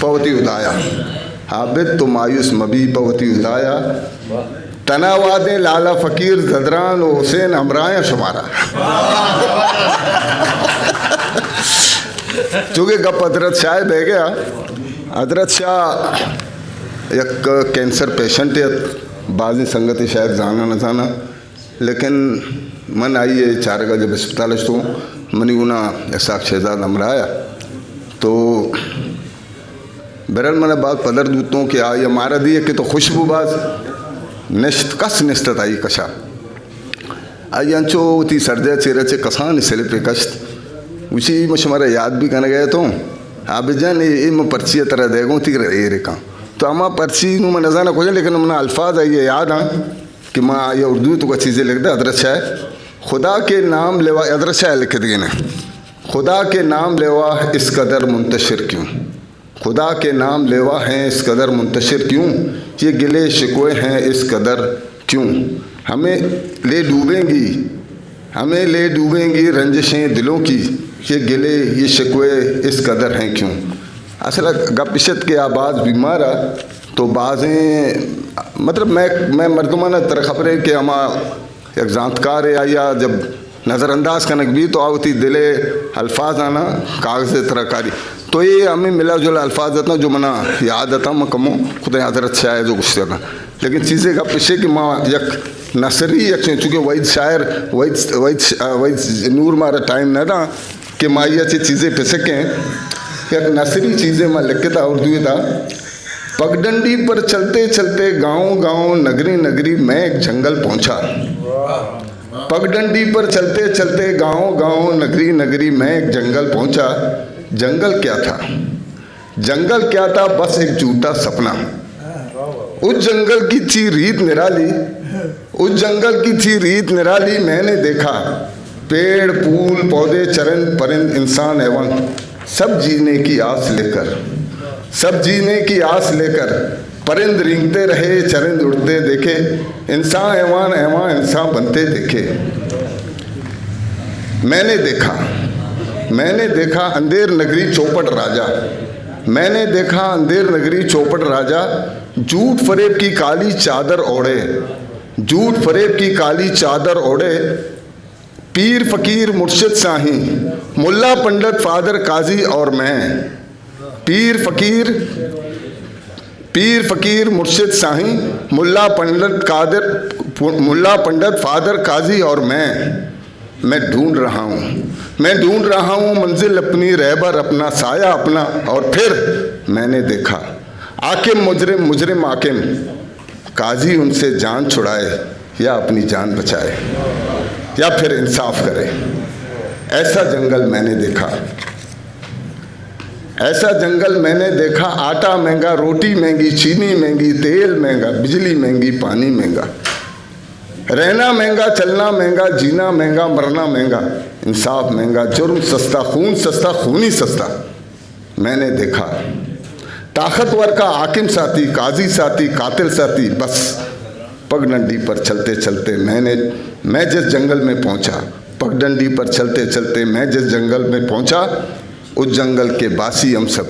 पवती उदाया आबिद तो मायूस मबी पवती उदाया तनावादे लाला फ़कीर जदरान और हुसैन हमराया शुमारा चूँकि गप हजरत शाह बह गया हजरत शाह एक कैंसर पेशेंट है बाजी संगति शायद जाना न जाना लेकिन मन आई है चार का जब अस्पताल तो मनी गुना ऐसा शहजाद हमराया तो बरल मैंने बात पदर दूतों कि आ ये मारा दिए कि तो खुशबूबाज निश्त कस निश्चित आई कशा आई अंचो ती सर्जा चेहरे से कसान इसलिए पे कश्त उसी में हमारा याद भी करने गए तो आप जान ये मैं पर्ची तरह देगो ती रे रेखा तो अमा पर्ची में न जाना कुछ लेकिन मैंने अल्फाज आई याद हाँ कि माँ ये उर्दू तो कुछ चीज़ें लिखता हजरत शाह खुदा के नाम लेवा हजरत शाह लिख दिए ने खुदा के नाम लेवा इस कदर मुंतशिर क्यों खुदा के नाम लेवा हैं इस कदर मुंतशिर क्यों ये गिले शिकवे हैं इस कदर क्यों हमें ले डूबेंगी रंजिशें दिलों की ये गिले ये शिकवे इस कदर हैं क्यों असल गपिशत के आबाज बीमारा तो बाज़ें मतलब मैं मर्दमाना तरह खबरें कि हमा एक जानकार है या जब नज़रअंदाज कनक भी तो आवती दिले अल्फाज आना कागज़ तरकारी तो ये हमें मिला जुला अल्फाज था जो मना याद आता मैं कमो खुद याद अच्छा है जो गुस्से का, लेकिन चीज़ें का पीछे कि माँ यक नसरी यक चूँकि वही शायर वही नूर मारा टाइम न था कि माँ ये अच्छी चीज़ें पीछे के एक नसरी चीज़ें मैं लिख था उर्दू था। पगडंडी पर चलते चलते गांव गांव नगरी नगरी मैं एक जंगल पहुंचा। पगडंडी पर चलते चलते गांव गांव नगरी नगरी मैं एक जंगल पहुंचा। जंगल क्या था? जंगल क्या था? बस एक झूठा सपना। उस जंगल की थी रीत निराली, उस जंगल की थी रीत निराली। मैंने देखा पेड़ फूल पौधे चरंद परिंद इंसान एवं सब जीने की आस लेकर, सब जीने की आस लेकर परिंद रेंगते रहे चरिंद उड़ते देखे, इंसान एवान एवां इंसान बनते देखे। मैंने देखा अंधेर नगरी चौपट राजा, मैंने देखा अंधेर नगरी चौपट राजा झूठ फरेब की काली चादर ओढ़े, झूठ फरेब की काली चादर ओढ़े। पीर फकीर मुर्शिद साही मुल्ला पंडित फादर काजी और मैं, पीर फकीर मुर्शिद साही मुल्ला पंडित फादर काजी और मैं ढूंढ रहा हूँ मंजिल अपनी, रहबर अपना, साया अपना। और फिर मैंने देखा आकिम मुजरिम आकिम, काजी उनसे जान छुड़ाए या अपनी जान बचाए या फिर इंसाफ करे। ऐसा जंगल मैंने देखा, ऐसा जंगल मैंने देखा। आटा महंगा, रोटी महंगी, चीनी महंगी, तेल महंगा, बिजली महंगी, पानी महंगा, रहना महंगा, चलना महंगा, जीना महंगा, मरना महंगा, इंसाफ महंगा, जुर्म सस्ता, खून सस्ता, खूनी सस्ता। मैंने देखा ताकतवर का हाकिम साथी, काजी साथी, कातिल साथी। बस पगडंडी पर चलते चलते मैं जिस जंगल में पहुंचा, पगडंडी पर चलते चलते मैं जिस जंगल में पहुंचा, उस जंगल के बासी हम सब,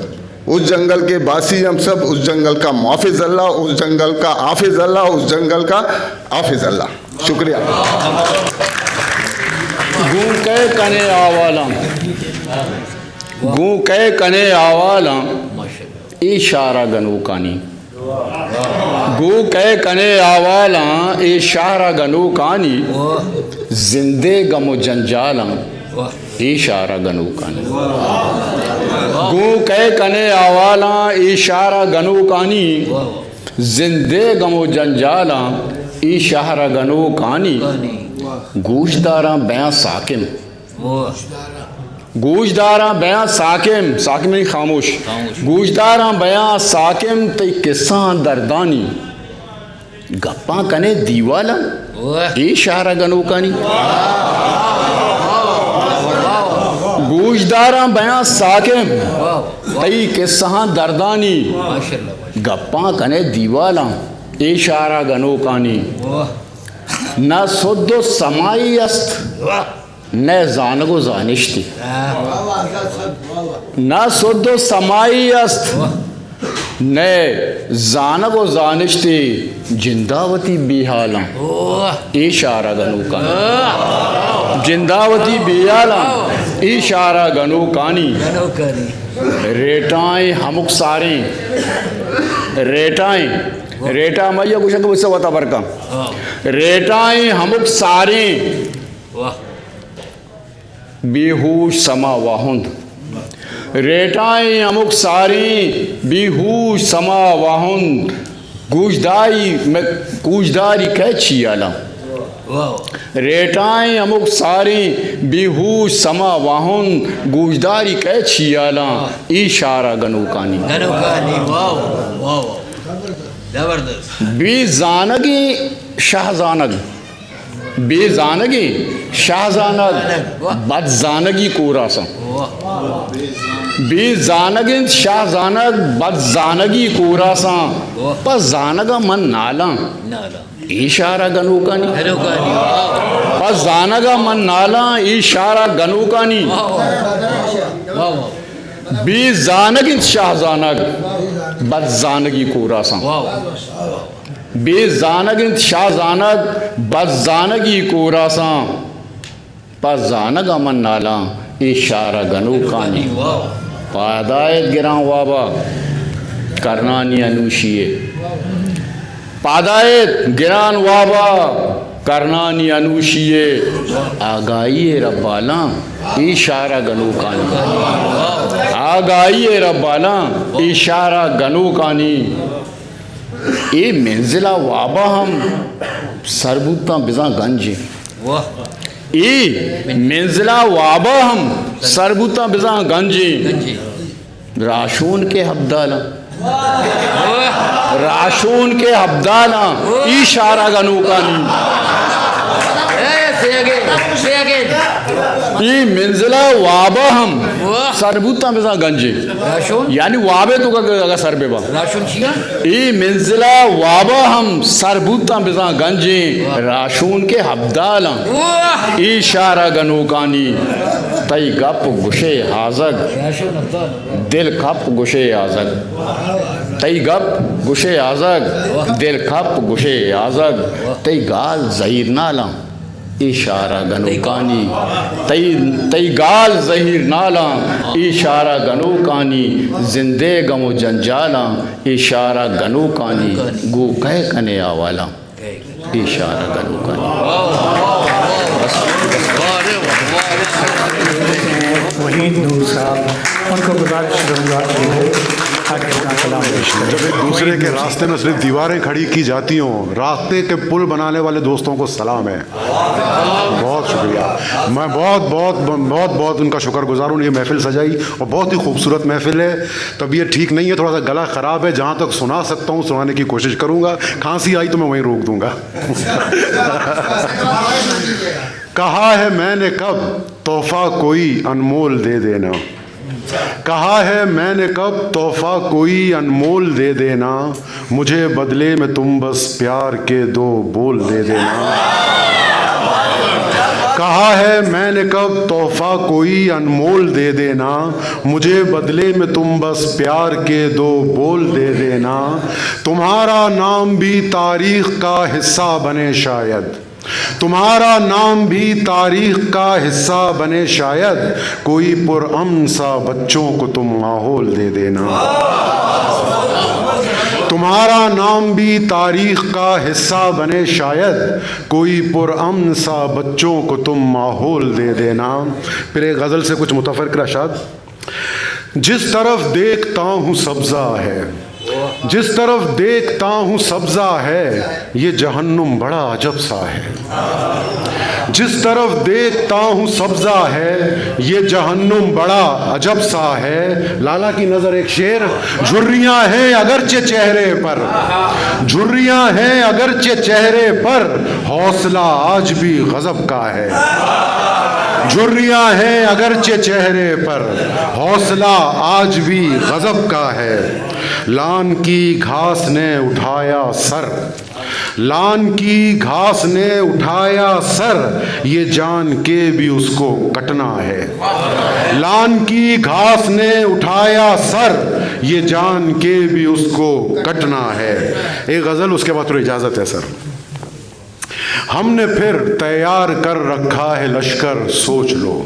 उस जंगल के बासी हम सब, उस जंगल का मुहाफिज अल्लाह, उस जंगल का हाफिज अल्लाह, उस जंगल का हाफिज अल्लाह। शुक्रिया। गूं कै कने आवाला इशारा गनूकानी, गू कै कने आवाला इशारा गनूकानी, जिंदे गमो जंजाला इशारा गनूकानी। गू कै कने आवाला इशारा गनूकानी, जिंदे गमो जंजाला इशारा गनूकानी। गूशदारा बयां साकिम, गूशदारा बयां साकिम, साकिम नहीं खामोश, गूशदारा बयां साकिम ते किस्सा दर्दानी, गप्पा कने दीवाला इशारा गनूकानी। गूशदारा बयां साकिम तई किस्सा दर्दानी, गप्पा कने दीवाला इशारा गनूकानी। न सुद्दो समाई अस्त न जानगो जानिश्ती, न सुद्दो समाई अस्त न जानगो जानिश्ती, जिंदावती बिहाला इशारा गनूकानी, जिंदावती बिहाला इशारा गनूकानी। रेटाएं हमुक सारे, रेटाएं रेटा मैया कुछ मुझसे बता बरका, रेटाएं हमुक सारे बेहूश समा वाहुंद, रेटाएं अमुक सारी बेहूश समा वाहुंद। गूजदारी कह छियाला, रेटाएं अमुक सारी बेहूश समा वाहुंद, गूजदारी कह छियाला इशारा गनूकानी। बेजानगी शाहजानग, बेजानगी शाहजानग बदजानगी कोरासा, बेजानगी शाहजानग बदजानगी कोरासा, पर जानगा मन नाला इशारा गनूकानी, पर जानगा मन नाला इशारा गनूकानी। बेजानगी शाहजानग बदजानगी कोरासा, बेजानगी शाहजानग बदजानगी कोरासा, पर जानग अमन नाला इशारा गनूकानी। पादायत गिरां वाबा करनानी अनुशिये पादायत गिरान वाबा करनानी अनुशिये आगाई रब्बाला इशारा गनो कानी आगाई रब्बाला इशारा गनो कानी ए मंजिला वाबा हम सरबूता बिजा गंज ए मंजिला वाबा हम सरबूता बिजा गंज राशून के हब्दाला राशून के हब्दाला इशारा गनूकानी ये मंजिला वाबा हम सरबूता बिजा गंज यानी वाबे तो का सर बेबा ये मंजिला वाबा हम सरबूता बिजा गंज राशून के हब्दाला इशारा गनूकानी तई गप गुशे हाजग दिल खप गुशे आजग तई गप गुशे आजग दिल खप गुशे आजग तई गाल जहीर नाला इशारा गनूकानी तई गाल जहीर नाला इशारा गनूकानी जिंदे गमो जंजाला इशारा गनूकानी गो कह कने आवाला इशारा गनूकानी। वहीद नूर साहब उनको गुजारिश करूँगा कि आगे अपना कलाम पेश करें। जब एक दूसरे के रास्ते में सिर्फ दीवारें खड़ी की जाती हों, रास्ते के पुल बनाने वाले दोस्तों को सलाम है। बहुत शुक्रिया, मैं बहुत बहुत बहुत बहुत उनका शुक्रगुजार हूँ। ये महफिल सजाई और बहुत ही खूबसूरत महफिल है। तबीयत ठीक नहीं है, थोड़ा सा गला ख़राब है, जहाँ तक सुना सकता हूँ सुनाने की कोशिश करूँगा। खांसी आई तो मैं वहीं रोक दूँगा। कहा है मैंने कब तोहफा कोई अनमोल दे देना, कहा है मैंने कब तोहफा कोई अनमोल दे देना, मुझे बदले में तुम बस प्यार के दो बोल दे देना। कहा है मैंने कब तोहफा कोई अनमोल दे देना, मुझे बदले में तुम बस प्यार के दो बोल दे देना। तुम्हारा नाम भी तारीख का हिस्सा बने शायद, तुम्हारा नाम भी तारीख का हिस्सा बने शायद, कोई पुरअमन सा बच्चों को तुम माहौल दे देना। तुम्हारा नाम भी तारीख का हिस्सा बने शायद, कोई पुरअमन सा बच्चों को तुम माहौल दे देना। फिर एक गज़ल से कुछ मुतफरक अशाद। जिस तरफ देखता हूँ सब्ज़ा है, जिस तरफ देखता हूँ सब्ज़ा है, ये जहन्नुम बड़ा अजब सा है। जिस तरफ देखता हूँ सब्ज़ा है, ये जहन्नुम बड़ा अजब सा है। लाला की नज़र एक शेर। झुर्रियाँ हैं अगरचे चेहरे पर, झुर्रियाँ हैं अगरचे चेहरे पर, हौसला आज भी गज़ब का है। झुर्रियाँ हैं अगरचे चेहरे पर, हौसला आज भी गज़ब का है। लान की घास ने उठाया सर, लान की घास ने उठाया सर, ये जान के भी उसको कटना है। लान की घास ने उठाया सर, ये जान के भी उसको कटना है। एक गज़ल, उसके बाद तो इजाज़त है सर। हमने फिर तैयार कर रखा है लश्कर सोच लो,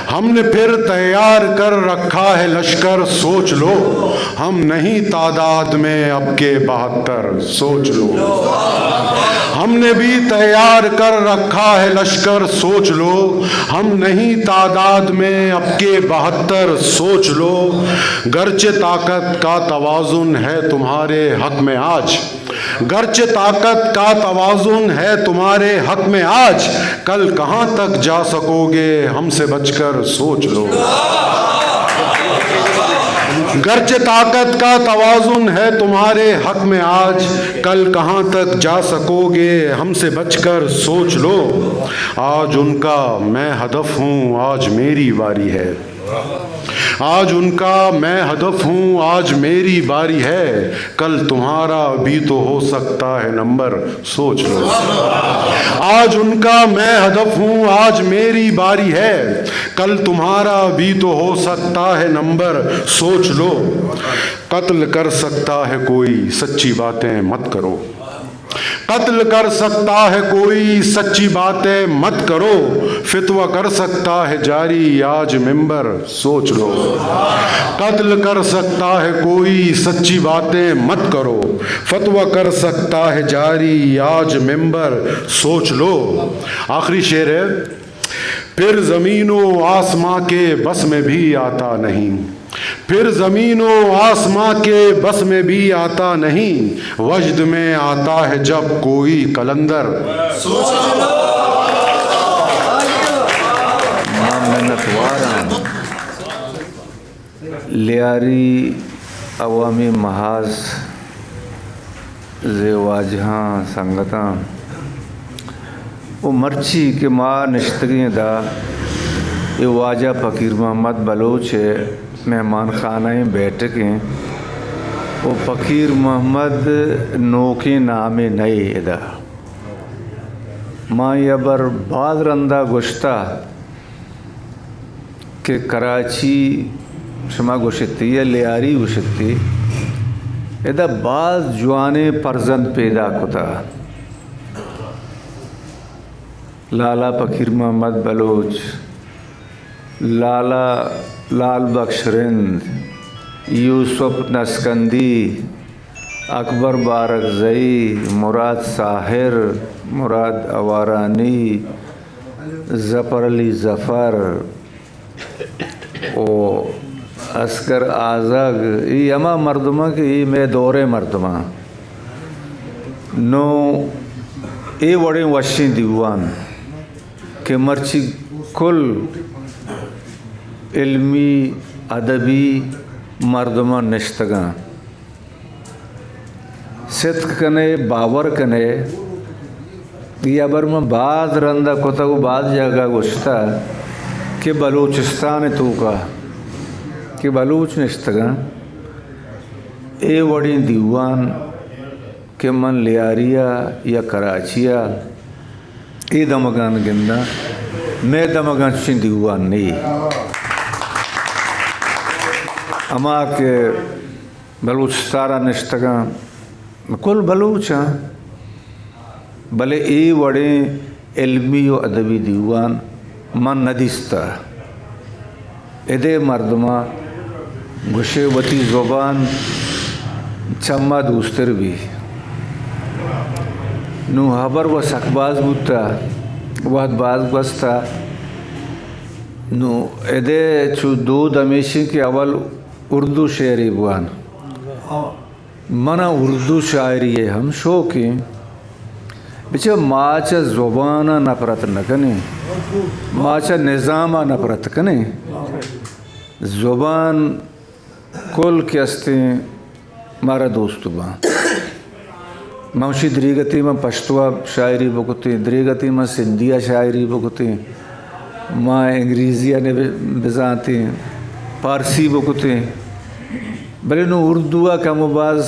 हमने फिर तैयार कर रखा है लश्कर सोच लो, हम नहीं तादाद में अब के 72 सोच लो। हमने भी तैयार कर रखा है लश्कर सोच लो, हम नहीं तादाद में अब के 72 सोच लो। गर्चे ताकत का तवाज़ुन है तुम्हारे हक में आज, गर्चे ताकत का तवाज़ुन है तुम्हारे हक में आज, कल कहाँ तक जा सकोगे हमसे बचकर सोच लो। गर्चे ताकत का तवाज़ुन है तुम्हारे हक में आज, कल कहाँ तक जा सकोगे हमसे बचकर सोच लो। आज उनका मैं हदफ हूँ, आज मेरी बारी है, आज उनका मैं हदफ हूँ, आज मेरी बारी है, कल तुम्हारा भी तो हो सकता है नंबर सोच लो। आज उनका मैं हदफ हूँ, आज मेरी बारी है, कल तुम्हारा भी तो हो सकता है नंबर सोच लो। कत्ल कर सकता है कोई, सच्ची बातें मत करो, कत्ल कर सकता है कोई सच्ची बातें मत करो, फितवा कर सकता है जारी आज मिंबर सोच लो। कत्ल कर सकता है कोई सच्ची बातें मत करो, फतवा कर सकता है जारी आज मिंबर सोच लो। आखिरी शेर है, फिर ज़मीनों आसमां के बस में भी आता नहीं, फिर ज़मीनों आसमां के बस में भी आता नहीं, वजद में आता है जब कोई कलंदर सोच लो। लियारी अवामी महाज जेवाजहाँ संगता वो मर्ची के माँ निश्तगी दा ये वाजा फ़कीर मोहम्मद बलोच मेहमान खाना बैठकें वो फ़कीर मोहम्मद नोके नामे नए दा माँ यबर बाद रंदा गुश्ता के कराची शमा गुशती या लियारी गुशती इदा बाद जवाने परजंद पैदा कुता लाला फ़कीर मोहम्मद बलोच, लाला लाल बख्श रिंद, यूसुफ नस्कंदी, अकबर बारकज़ई, मुराद साहिर, मुराद अवारानी, ज़फ़र अली ज़फ़र ओ अस्कर आज़ग, ये अमा मर्दमा की मैं दौरे मर्दमा नो ए वड़े वशी दीवान के मर्ची कुल इल्मी अदबी मर्दमा निश्तगा सिद्क कने बावर कने या बर में बाद रंदा कोता को बाद जगह गुश्ता के बलूचिस्तान तो का के बलूच निश्तगा ए वड़ी दीवान के मन लियारिया या कराचिया ए दमगान गिंदा मैं दमगान चिं दीवान नहीं अमा के बलूच सारा निश्तगा कुल बलूचा भले ए वड़े इल्मी व अदबी दीवान मन नदिस्ता एदे मर्दमा गुशे वती ज़ुबान चम्मा दूस्तर भी नु हबर व सकबाज बुता वह बाज बस्ता नु एदे चु दो दमेशी के अवल उर्दू शेरी बुआन मना उर्दू शायरी है हम शो की बिचा माचा ज़ुबाना नफरत न कने माचा निज़ामा नफरत कने ज़ुबान कुल के अस्ते मारा दोस्त बा मौशी दरीगती में पश्तवा शायरी बकुती, दरीगती में सिंधिया शायरी बकुती, माँ अंग्रेज़िया ने बिजाती, पारसी बकुती, भले नो उर्दुआ का मुबाज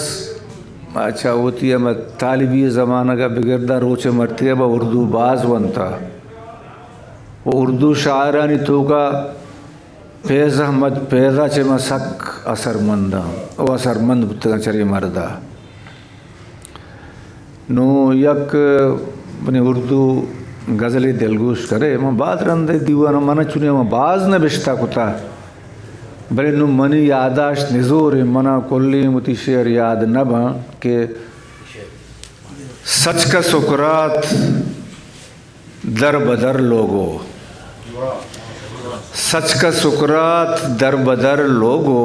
अच्छा होती है मैं तालिबी ज़माना का बिगड़दा रोचे मरती है वह उर्दू बाज बनता वो उर्दू शायरानी तो का फैज़ अहमद पैदा चे में सक असरमंदा वो असरमंद बुतगा चरी मरदा नो यक बने उर्दू गज़ली दिलगोश करे मैं बात रंदे दीवाना मना चुने मैं बाज न बिश्ता कुता भले नु मनी यादाश्त निज़ोर मना कुल्ली मुती शेर याद न बा के सच का सुकरात दर बदर लोगो सच का सुकरात दर बदर लोगो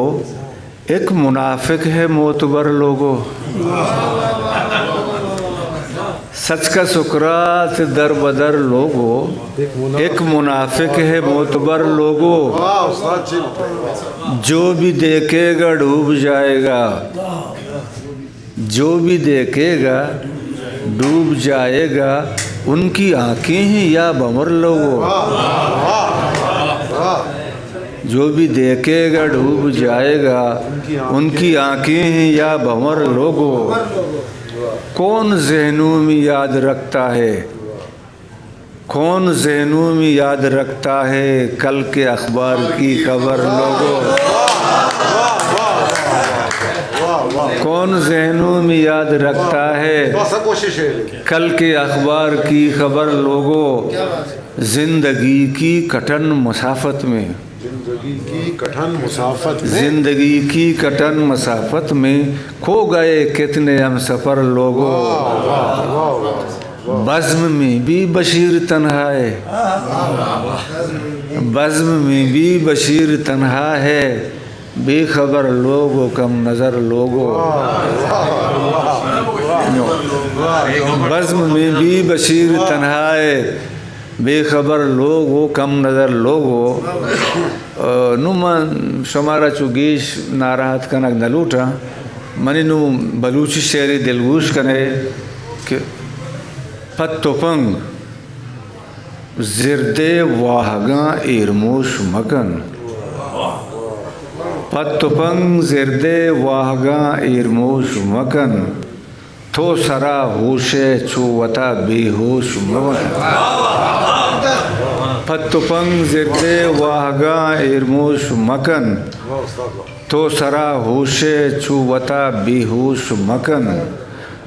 एक मुनाफिक है मोतबर लोगो सच का सुकरात दर बदर लोगो एक मुनाफिक है मोतबर लोगो जो भी देखेगा डूब जाएगा जो भी देखेगा डूब जाएगा उनकी आँखें हैं या बमर लोगो जो भी देखेगा डूब जाएगा उनकी आँखें हैं या भंवर लोगो कौन ज़हनों में याद रखता है कौन ज़हनों में याद रखता है कल के अखबार की खबर लोगो कौन जहनों में याद रखता है कल के अखबार की खबर लोगों, ज़िंदगी की कठिन मुसाफत में, ज़िंदगी की कठिन मुसाफत में खो गए कितने हम सफ़र लोगों। बज़्म में भी बशीर तन्हा है, बज़्म में भी बशीर तन्हा है, बेखबर लोगों कम नज़र लोगों। बज़्म में भी बशीर तन्हा है, बेखबर लोगों कम नज़र लोगों। नुमा शमारा चुगीश नाराहत कनक न लूटा मनी नु बलूची शेरी दिलगूश कने कि पत्तोपंग ज़िरदे वाहगा इरमोश मकन, पत्तोपंग ज़िरदे वाहगा इरमोश मकन, तो सरा होशे चुवता बेहोश मकन। पत्तोपंग ज़िरदे वाहगा इरमोश मकन, तो सरा होशे चुवता बेहोश मकन।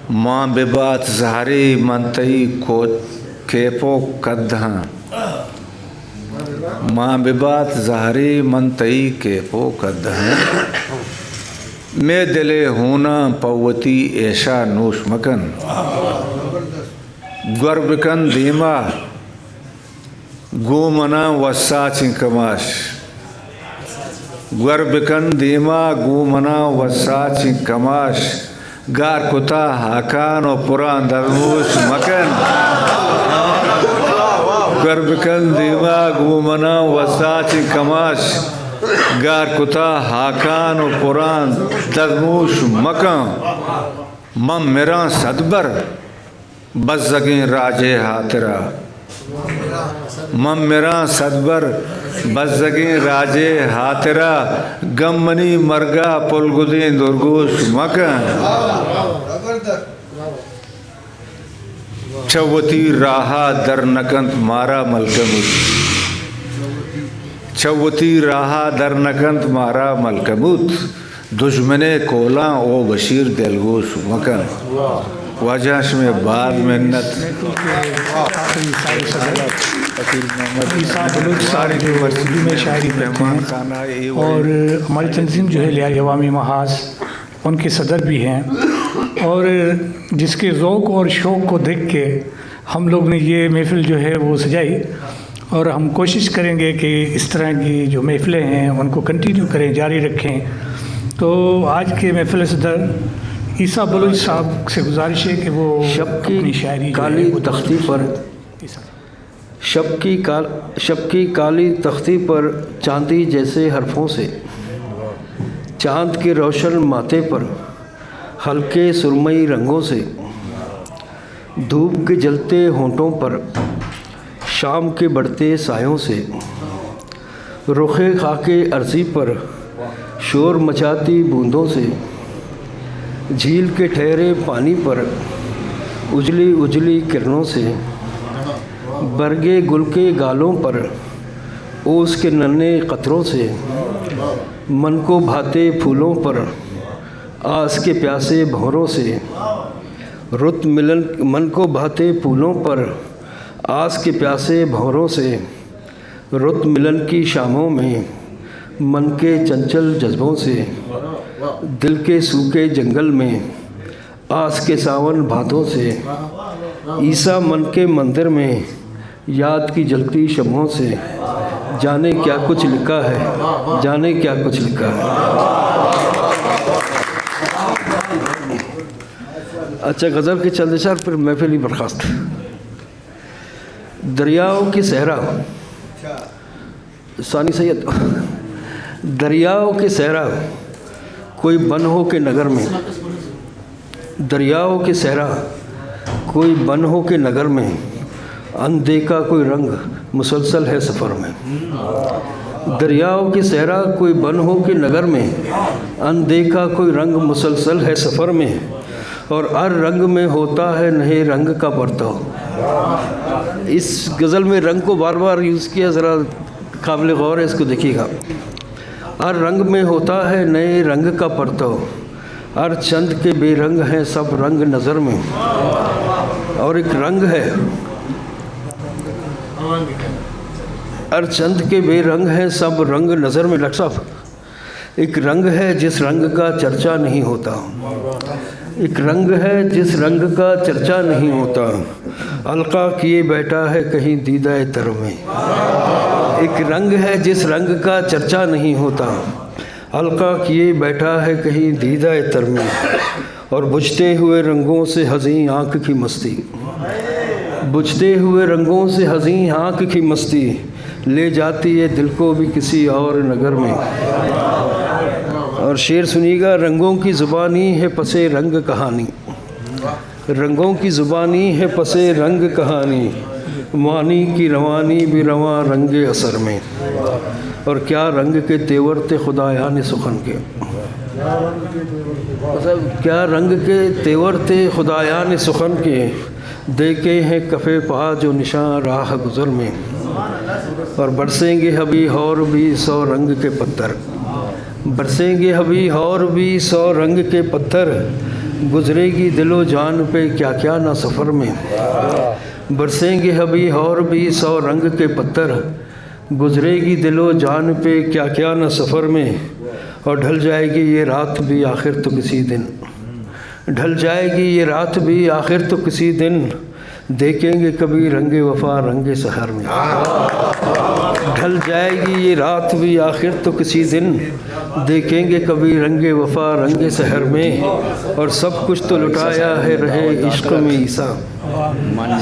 माँ बेबात ज़हारी मनतई को केपो कद्धा, माँ बेबात ज़हारी मनतई केपो कद्धा। मैं दिले होना पवती ऐशा नोश मकन, गर्बकन दीमा गोमना वसा चिंकमाश, गर्बकन दीमा गोमना वसा चिंकमाश, गार कुता हाकान और पुरान दरमूश मकन। गर्बकन दीमा गोमना वसा चिंकमाश, गार कुता हाकान और पुरान दरमूश मकन। मम मेरा सदबर बज़्ज़गें राजे हातरा, मम मेरा सदबर बज़्ज़गें राजे हातरा, गमनी मरगा पुलगुदें दुर्गोश मकन। चौवती राहा दर नकंत मारा मलकमुत, चौवती राहा दर नकंत मारा मलकमुत, दुश्मने कोला ओ बशीर दिलगोश मकन। वजह में बाद मिन्नत सारे जो उर्दू में शायरी करते हैं और हमारी तंजीम जो है लियारी अवामी महाज उनके सदर भी हैं, और जिसके ज़ौक़ और शौक़ को देख के हम लोग ने ये महफ़िल जो है वो सजाई, और हम कोशिश करेंगे कि इस तरह की जो महफ़िलें हैं उनको कंटिन्यू करें, जारी रखें। तो आज के महफ़िल सदर ईसा बलूच साहब से गुजारिश है कि वो अपनी शायरी काली तख्ती पर शब की काली तख्ती पर चांदी जैसे हरफों से, चांद के रोशन माथे पर हल्के सुरमई रंगों से, धूप के जलते होंठों पर शाम के बढ़ते सायों से, रुखे खाके अर्ज़ी पर शोर मचाती बूंदों से, झील के ठहरे पानी पर उजली उजली किरणों से, बरगे गुल के गालों पर ओस के नन्हे कतरों से, मन को भाते फूलों पर आस के प्यासे भंवरों से, रुत मिलन मन को भाते फूलों पर आस के प्यासे भंवरों से, रुत मिलन की शामों में मन के चंचल जज्बों से, दिल के सूखे जंगल में आस के सावन भादों से, ईसा मन के मंदिर में याद की जलती शमों से, जाने क्या कुछ लिखा है, जाने क्या कुछ लिखा है। अच्छा, गज़ल के चंद अशआर पर महफिल ही बर्खास्त। दरियाओं की सहरा, सानी सैयद। दरियाओं की सहरा कोई बन हो के नगर में, दरियाओं की सहरा कोई बन हो के नगर में, अनदेखा कोई रंग मुसलसल है सफ़र में। दरियाओं की सहरा कोई बन हो के नगर में, अनदेखा कोई रंग मुसलसल है सफ़र में, और हर रंग में होता है नए रंग का बर्ताव। इस गज़ल में रंग को बार बार यूज़ किया, ज़रा काबिल गौर है, इसको देखिएगा। हर रंग में होता है नए रंग का परतव, हर चंद के बेरंग हैं सब रंग नज़र में। और एक रंग है, हर चंद के बेरंग हैं सब रंग नज़र में। डॉक्टर साहब, एक रंग है जिस रंग का चर्चा नहीं होता, एक रंग है जिस रंग का चर्चा नहीं होता, अलका किए बैठा है कहीं दीदाए तर में। एक रंग है जिस रंग का चर्चा नहीं होता, अलका किए बैठा है कहीं दीदाए तर में। और बुझते हुए रंगों से हज़ीं आँख की मस्ती, बुझते हुए रंगों से हज़ीं आँख की मस्ती, ले जाती है दिल को भी किसी और नगर में। और शेर सुनिएगा, रंगों की ज़ुबानी है पसे रंग कहानी, रंगों की ज़ुबानी है पसे रंग कहानी, मानी की रवानी भी रवां रंगे असर में। और क्या रंग के तेवर थे खुदाया ने सुखन के, मतलब क्या रंग के तेवर थे खुदाया ने सुखन के, देखे हैं कफ़े पा जो निशान राह गुज़र में। और बरसेंगे अभी और भी 100 रंग के पत्थर, बरसेंगे अभी और भी 100 रंग के पत्थर, गुजरेगी दिलो जान पे क्या क्या ना सफ़र में। बरसेंगे अभी और भी 100 रंग के पत्थर, गुजरेगी दिलो जान पे क्या क्या ना सफ़र में। और ढल जाएगी ये रात भी आखिर तो किसी दिन, ढल जाएगी ये रात भी आखिर तो किसी दिन, देखेंगे कभी रंगे वफा रंगे सहर में। ढल जाएगी ये रात भी आखिर तो किसी दिन, देखेंगे कभी रंगे वफा रंगे सहर में। और सब कुछ तो लुटाया है रहे इश्क में ईसा,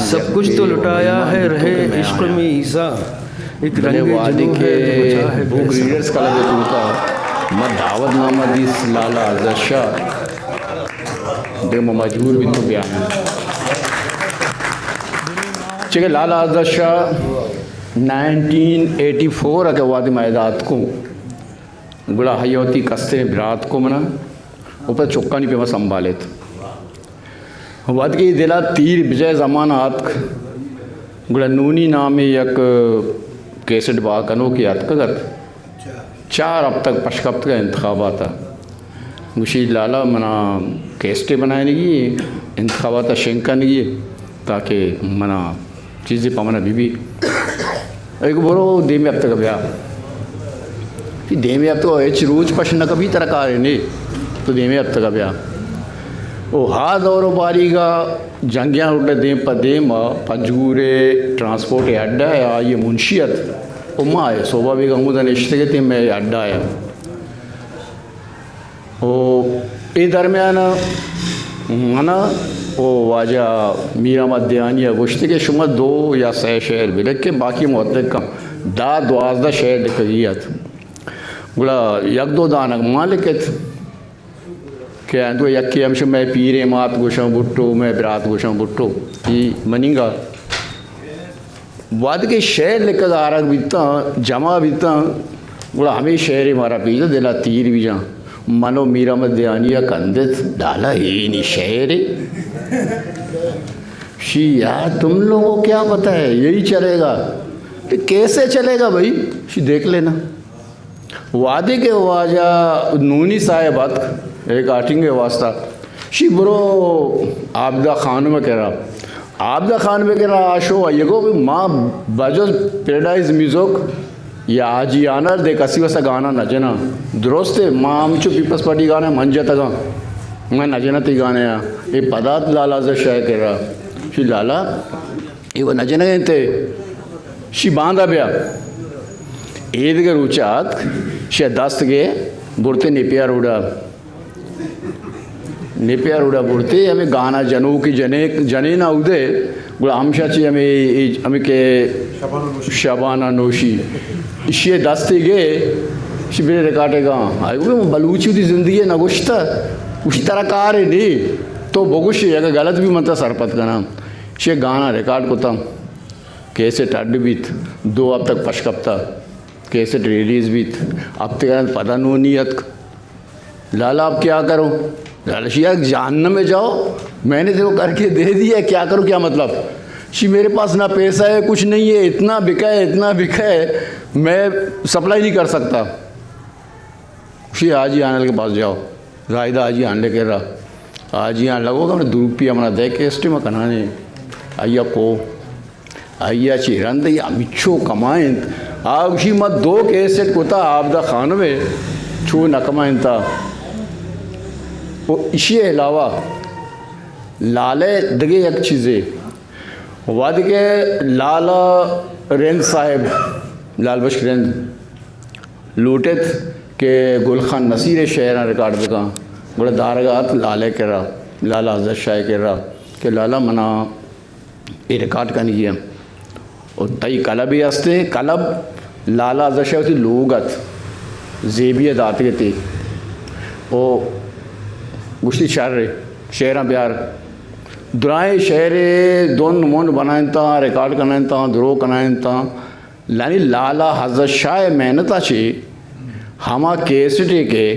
सब कुछ तो लुटाया है रहे इश्क में ईसा, एक रंगे जुनून है बुक रीडर्स का लगे तुमका मत दावत नामा दिस लाला अज़द शाह दे मजबूर भी तो बयान चेके लाला अज़द शाह 1984 के वाद मैदात को गुड़ा हयोती कस्ते बिरात को मना ऊपर चुक्का नहीं पे मैं संभाले तो वाद की दिला तीर विजय जमानात गुड़ा नूनी नामे यक कैसेट बाकनों की याद कर 4 अब तक पशकप्त का इंतखाबात था मुशी लाला मना कैसेटें बनाए नहीं इंतखाबात शेंका नहीं ताकि मना चीज़ें पामना बीबी एक बोलो दे में अब तक ब्याह कि दे में अब तो एच रोज पशना कभी तरह का नहीं तो दे में अब तक ब्याह ओ हाथ और बारी का जंगियाँ उठे दे पदेम पजूरे ट्रांसपोर्ट अड्डा या ये मुंशियत उम्मा है स्वाभाविक अमुदन इश्ते के मैं अड्डा आया ओ ये दरमियान मना ओ वाजा मीरा मध्यानिया गुश्ते के शुमा 2 या 6 शहर भी लेके बाकी मुहद्दिक का 12 शहर लिख गया गुला यक 2 दानक मालिक क्या तो यक हमश मैं पीरे मात गुशा बुट्टो मैं बिरात गुशा बुट्टो ये मनीगा वाद के शहर लेकर आरक बीता जमा बीता गुड़ा हमें शहर हमारा पीछे दिला तीर भी जा मनो मीरा मध्यानिया कंधे डाला ही नहीं शहर शी यार तुम लोगों को क्या पता है यही चलेगा तो कैसे चलेगा भाई शी देख लेना वादे के वाजा नूनी साहेब एक आटिंगे वास्ता शी ब्रो आबदा खान में कह रहा आबदा खान में कह रहा आशो ये को माँ बजो पेराडाइज म्यूजिक या आजी आनर दे कसी वसा गाना नजना दुरुस्त है माँ हमचो पीपल्स पार्टी गाना मंजा तगा मैं नजना ती गाने ये पदार्थ लाला से शाय कह रहा शी लाला ये वो नजना गए थे शी बांधा ब्या ईद के रुचात शी दस्त के बुरते निपिया रूढ़ा बुरते हमें गाना जनू की जने ना उदे गुड़ा हमशाची हमें के शबाना नोशी इसे दस्ते गए शिबिर रिकाटेगा आई वो बलूची दी जिंदगी है नगुश्ता उसी तरह कार है नहीं तो बगुशी अगर गलत भी मतलब सरपत का नाम शे गाना रिकॉर्ड को तम कैसे टड बीत 2 अब तक पशकप्ता कैसे रिलीज बीत अब तक पता नियत लाला अब क्या करो लालशिया जानने में जाओ मैंने तो करके दे दिया क्या करूँ क्या मतलब शी मेरे पास ना पैसा है कुछ नहीं है इतना बिका है मैं सप्लाई नहीं कर सकता शी आज ही आनल के पास जाओ जायदा आज यहाँ लेके रहा आज यहाँ लगोगा मैंने दुरुपी हमारा देख के स्टी में कनाने आइया को आइया चिरंद या मिच्छो कमाएं आगशी मत दो कैसेट कोता आपदा खान में छू न कमाएं था वो इसी अलावा लाले दगे एक चीज़ें वाद के लाला रेंद साहिब लाल बख्श रेंद लूटेत के गुलखान नसीर शहर रिकॉर्ड का बड़ा दारगात लाले के रहा लाला हजरत शाह के रहा कि लाला मना ये रिकॉर्ड का नहीं है और तई कलब ही हंसते कलब लाला हजरत शाह थी लोगत जेबियत आते थे ओ गुश्ती शहर प्यार दुराए शहर दोन मोन बनाए था रिकॉर्ड कराए था द्रो कराए था यानी लाला हजरत शाह मेहनता चे हमा केसटे के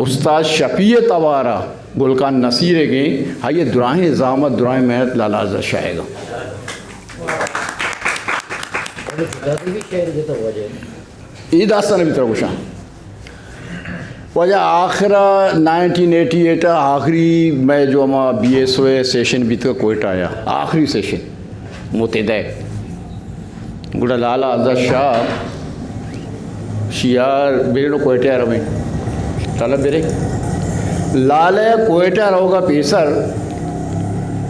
उस्ताद शफीय तवारा गुलकान नसीरे के हाँ ये दुराए ज़ामत दुराए मेहनत लाला हजरत शाह का ये दास्तान भी तरह कुछ वजह आखिरा 1988 आखिरी मैं जो हमारा BSO सेशन भी तो कोयटा आया आखिरी सेशन मुतदे गुड़ा लाला हजरत शाह शियार बेरो कोयटा आ रहे ताला बेरे लाले कोयटा रहोगा पेसर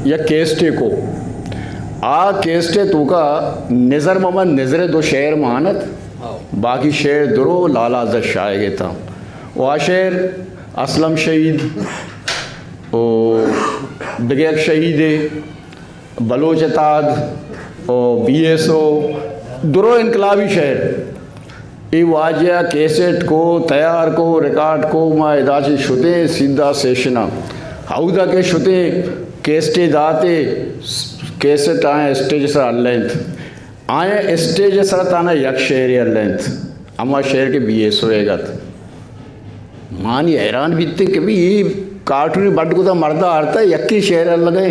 या केस्टे को आ केस्टे तो का नज़र मोहम्मद नज़र दो शहर महानत बाकी शहर दरो लाला हजरत शाह के था वाशेर असलम शहीद और बगैर शहीद बलोच ताद और BSO दुरो इनकलाबी शहर ये वाजिया कैसेट को तैयार को रिकॉर्ड को माँ इदाची शुते सीधा सेशना हाउदा के शुते कैस्टे दाते कैसेट आए स्टेज सर अलेंथ आए स्टेज सर ताना यक शहर अलेंथ अमा शहर के BSO एगत मानी हैरान बीतते कि भाई ये कार्टून बट को तो मर्दा हारता है यक्की शहर लगे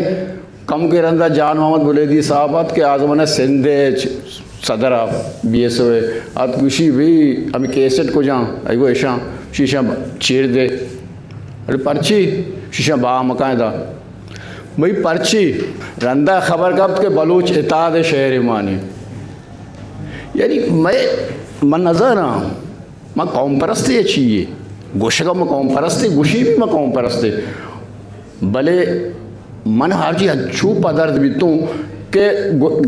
कम के रंदा जान मोहम्मद बुलेदी साहबात के आजमाना सिंधे सदर आप BSO आप खुशी भी हमें कैसेट को जा वो ऐसा शीशा चीर दे अरे पर्ची शीशा बा मकान था भाई पर्ची रंदा खबर कब के बलूच इताद शहर मानी यानी मैं नज़र हाँ मैं कौम परस्ती चाहिए गोशा में कौम परस्ते गुशी भी मैं कौम परस्ते भले मन हाजी अच्छू पदार्थ भी तू के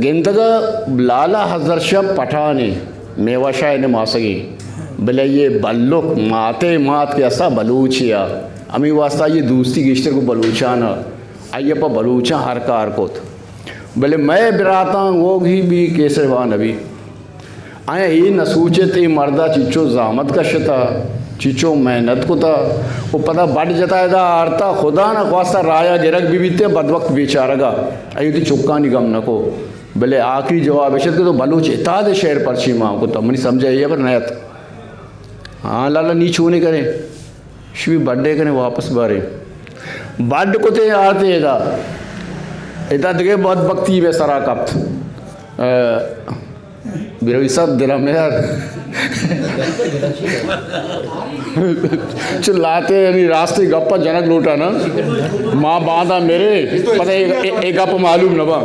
गेंदगा लाला हजरत शाह पठाने मेवा शाह ने मासगी भले ये बल्लुक माते मात के ऐसा बलूचिया अमी वास्ता ये दूसरी गिश्तर को बलूचाना आइए पर बलूचा हर कार को भले मैं बिराता वो भी केसर वान अभी आए ये न सूचे ते मर्दा चिचो जामत का शता चिचो मेहनत को था वो पता बढ़ जाता है आरता खुदा ना ख्वास्ता राया गिरक भी बीते बदवक्त बेचारगा अयो थी चुक्का निगम न को भले आखिरी जवाब ऐसे तो बलूच इताद शहर परची माँ को तो मनी समझा ये पर नया हाँ लाला नीच होने करें शिवी बर्थडे करें वापस बारे बड को ते आते इता दिखे बहुत भक्ति वे सरा कप्त बिरवी सब दिला में यार चिल्लाते यानी रास्ते गप्पा जनक लूटा ना माँ बांधा मेरे पता एक गप मालूम न बा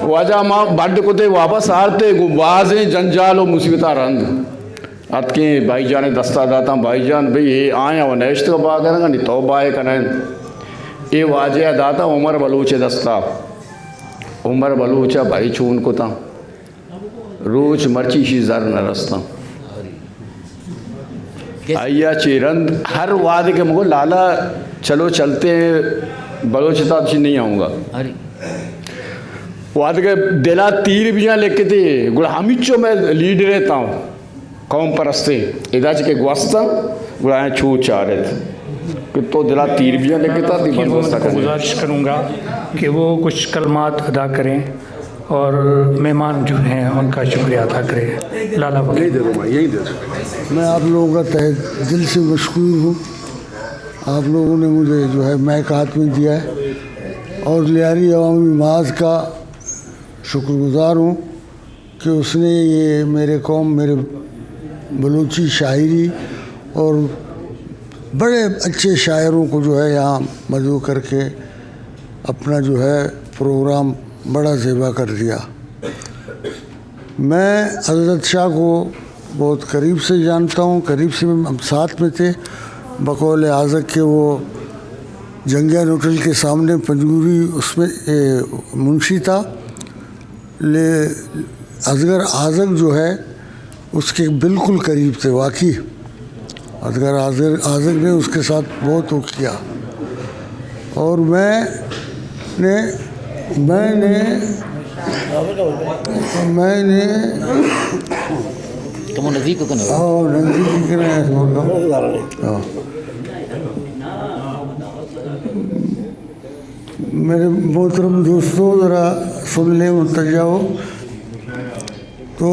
वजह माँ बड को ते वापस आते गुबाजे जंजाल और मुसीबता रंग अत के भाईजान दस्ता दाता भाईजान भाई ये आया वो नेश्त का बा करेंगे नहीं तो बाए करें ये वाजिया दाता उमर बलूचे दस्ता उमर बलूचा भाई चून को था रोज मर्ची शी जर न रस्ता आइया चेरंद हर वादे के मुझको लाला चलो चलते हैं बलोचिता नहीं आऊँगा वादे के दिला तीर भी यहाँ लेके थे गुड़ा हमिचो मैं लीड रहता हूँ कौम परस्ते इदाच के ग्वास्ता गुड़ा छू चाह रहे थे कि तो दिला तीर भी यहाँ लेके था गुजारिश करूँगा कि वो कुछ कलमात अदा करें और मेहमान जो हैं उनका शुक्रिया अदा करें। लाला यही दे दो भाई यही दे दो। मैं आप लोगों का तहे दिल से मशकूर हूँ। आप लोगों ने मुझे जो है मैक हाथ में दिया है और लियारी अवामी माज का शुक्रगुज़ार हूँ कि उसने ये मेरे कौम मेरे बलूची शायरी और बड़े अच्छे शायरों को जो है यहाँ मदऊ करके अपना जो है प्रोग्राम बड़ा ज़ेबा कर दिया। मैं हज़रत शाह को बहुत करीब से जानता हूँ, करीब से हम साथ में थे। बकौल आज़क के वो जंगियान होटल के सामने पंजूरी उसमें मुंशी था। ले असगर आज़क जो है उसके बिल्कुल करीब थे वाकई। असगर आज़क ने उसके साथ बहुत वो किया। और मैंने मेरे मोहतरम दोस्तों ज़रा सुन लें मुतजाओ। तो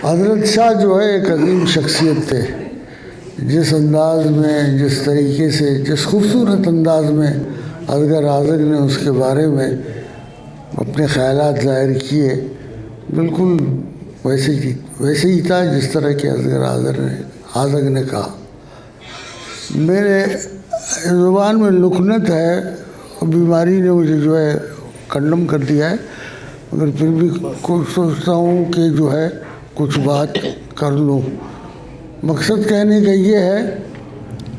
हज़रत शाह जो है एक अजीम शख्सियत थे। जिस अंदाज़ में, जिस तरीके से, जिस खूबसूरत अंदाज़ में असगर आज़क ने उसके बारे में अपने ख़यालात ज़ाहिर किए, बिल्कुल वैसे ही था जिस तरह के असगर आज़क ने कहा। मेरे ज़ुबान में लुकनत है, बीमारी ने मुझे जो है कंडम कर दिया है, मगर फिर भी कुछ सोचता हूँ कि जो है कुछ बात कर लूँ। मकसद कहने का ये है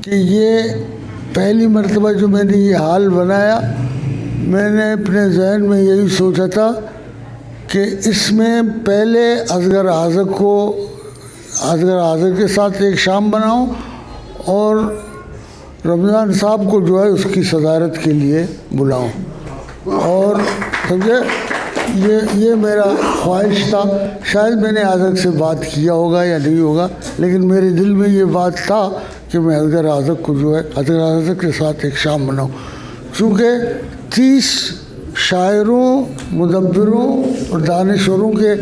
कि ये पहली मर्तबा जो मैंने ये हाल बनाया, मैंने अपने जहन में यही सोचा था कि इसमें पहले असगर आज़क के साथ एक शाम बनाऊं और रमज़ान साहब को जो है उसकी सदारत के लिए बुलाऊं। और समझे, ये मेरा ख्वाहिश था। शायद मैंने आज़क से बात किया होगा या नहीं होगा, लेकिन मेरे दिल में ये बात था कि मैं असगर आज़क को जो है असगर आज़क के साथ एक शाम बनाऊं। चूँकि 30 शायरों, मुदब्बिरों और दानिशवरों के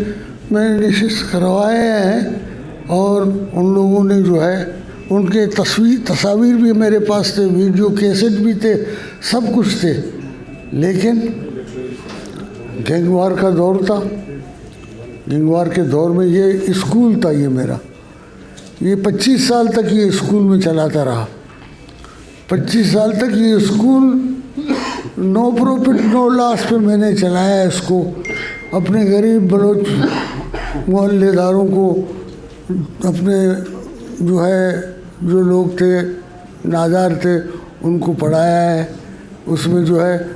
मैंने नशिस्त करवाए हैं और उन लोगों ने जो है उनके तस्वीर भी मेरे पास थे, वीडियो कैसेट भी थे, सब कुछ थे। लेकिन गैंगवार का दौर था। गैंगवार के दौर में ये स्कूल था, ये मेरा, ये 25 साल तक ये स्कूल में चलाता रहा। 25 साल तक ये school no profit no loss पे मैंने चलाया इसको। अपने गरीब बलोच मोहल्लेदारों को, अपने जो है जो लोग थे नादार थे, उनको पढ़ाया है। उसमें जो है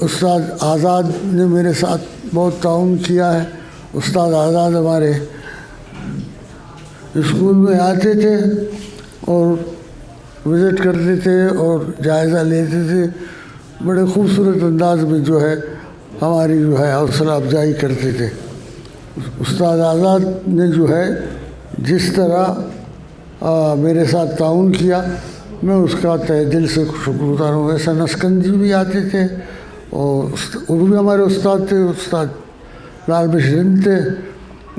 उस्ताद आज़ाद ने मेरे साथ बहुत ताउन किया है। उस्ताद आज़ाद हमारे स्कूल में आते थे और विज़िट करते थे और जायज़ा लेते थे। बड़े खूबसूरत अंदाज में जो है हमारी जो है हौसला अफजाई करते थे। उस्ताद आज़ाद ने जो है जिस तरह मेरे साथ ताउन किया, मैं उसका तहे दिल से शुक्रगुज़ार हूँ। ऐसा नस्कंजी भी आते थे और वो भी हमारे उस्ताद थे, उस्ताद लाल बशरिन थे।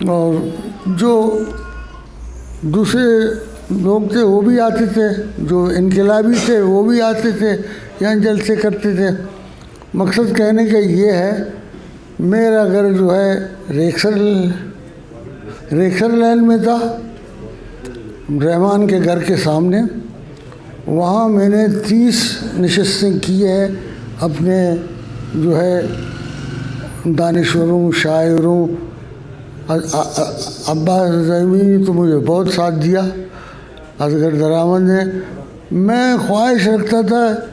और जो दूसरे लोग थे वो भी आते थे, जो इनकलाबी थे वो भी आते थे, यहाँ जलसे करते थे। मकसद कहने का ये है, मेरा घर जो है रेक्सर लाइन में था, रहमान के घर के सामने। वहाँ मैंने 30 नशिस्तें की है अपने जो है दानिशवरों, शायरों। अब्बा ज़मीनी तो मुझे बहुत साथ दिया, असगर दरामद ने। मैं ख्वाहिश रखता था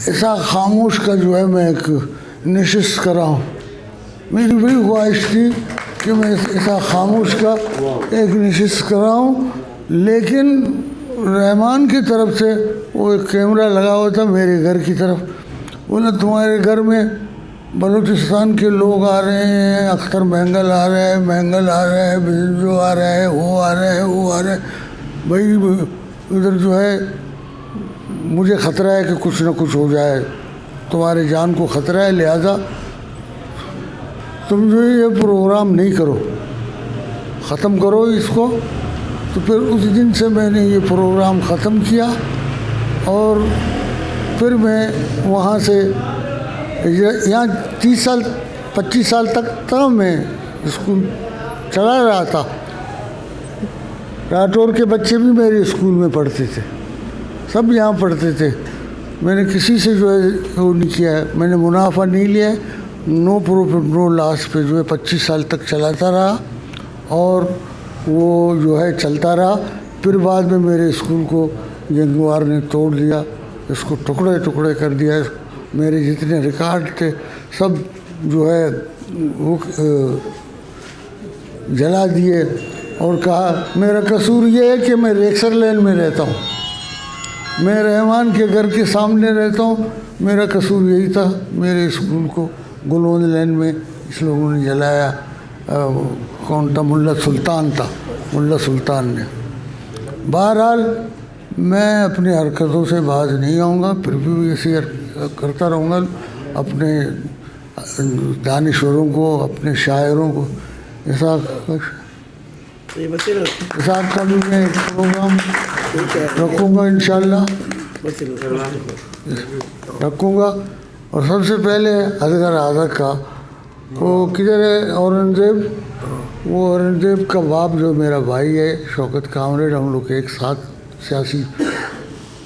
ऐसा खामोश का जो है मैं एक नशिस्त कराऊँ। मेरी बड़ी ख्वाहिश थी कि मैं ऐसा खामोश का एक नशिस्त कराऊँ। लेकिन रहमान की तरफ से वो एक कैमरा लगा हुआ था मेरे घर की तरफ। बोला तुम्हारे घर में बलूचिस्तान के लोग आ रहे हैं, अख्तर महंगल आ रहा है, महंगल आ रहा है, बिजो आ रहा है, वो आ रहा है, वो आ रहा है। भाई उधर जो है मुझे ख़तरा है कि कुछ ना कुछ हो जाए, तुम्हारे जान को ख़तरा है, लिहाजा तुम जो ये प्रोग्राम नहीं करो, ख़त्म करो इसको। तो फिर उस दिन से मैंने ये प्रोग्राम ख़त्म किया और फिर मैं वहाँ से यहाँ 25 साल तक था मैं स्कूल चला रहा था। राठौर के बच्चे भी मेरे स्कूल में पढ़ते थे। सब यहाँ पढ़ते थे। मैंने किसी से जो है वो नहीं किया है, मैंने मुनाफा नहीं लिया है। नो प्रॉफिट नो लॉस पे जो है 25 साल तक चलाता रहा और वो जो है चलता रहा। फिर बाद में मेरे स्कूल को गैंगवार ने तोड़ दिया, इसको टुकड़े टुकड़े कर दिया। मेरे जितने रिकॉर्ड थे सब जो है वो जला दिए और कहा मेरा कसूर ये है कि मैं रेक्सर लेन में रहता हूँ, मैं रहमान के घर के सामने रहता हूँ। मेरा कसूर यही था। मेरे स्कूल को गुलवंद लेन में इस लोगों ने जलाया। कौन था? मुल्ला सुल्तान था, मुल्ला सुल्तान ने। बहरहाल मैं अपनी हरकतों से बाज नहीं आऊँगा, फिर भी ऐसे करता रहूँगा। अपने दानिश्वरों को, अपने शायरों को ऐसा का भी मैं एक प्रोग्राम रखूँगा, इंशाल्लाह रखूँगा। और सबसे पहले असगर आज़ाद का वो किधर है? औरंगज़ेब। वो औरंगज़ेब का बाप जो मेरा भाई है शौकत कामरेड, हम लोग एक साथ सियासी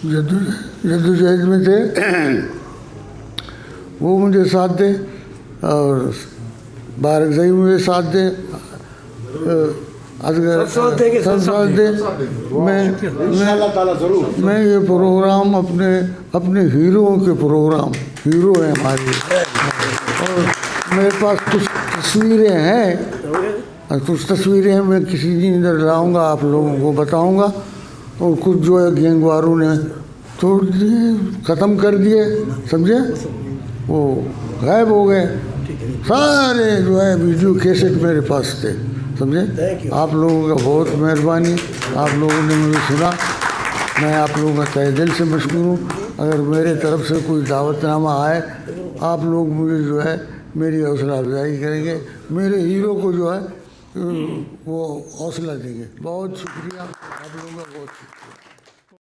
जद्दोजहद में थे, वो मुझे साथ दे और बारकज़ई मुझे साथ दे, अगर सब साथ दे। मैं ये प्रोग्राम अपने हीरोओं के प्रोग्राम, हीरो हैं हमारे, और मेरे पास कुछ तस्वीरें हैं, कुछ तस्वीरें हैं मैं किसी दिन इधर लाऊंगा, आप लोगों को बताऊंगा। और कुछ जो है गैंगवारों ने तोड़ दिए, ख़त्म कर दिए, समझे, वो गायब हो गए सारे। जो है वीडियो कैसेट मेरे पास थे, समझे। आप लोगों का बहुत मेहरबानी, आप लोगों ने मुझे सुना। मैं आप लोगों का तहे दिल से मशकूर हूँ। अगर मेरे तरफ से कोई दावतनामा आए, आप लोग मुझे जो है मेरी हौसला अफजाई करेंगे, मेरे हीरो को जो है वो हौसला देंगे। बहुत शुक्रिया आप लोगों का, बहुत शुक्रिया।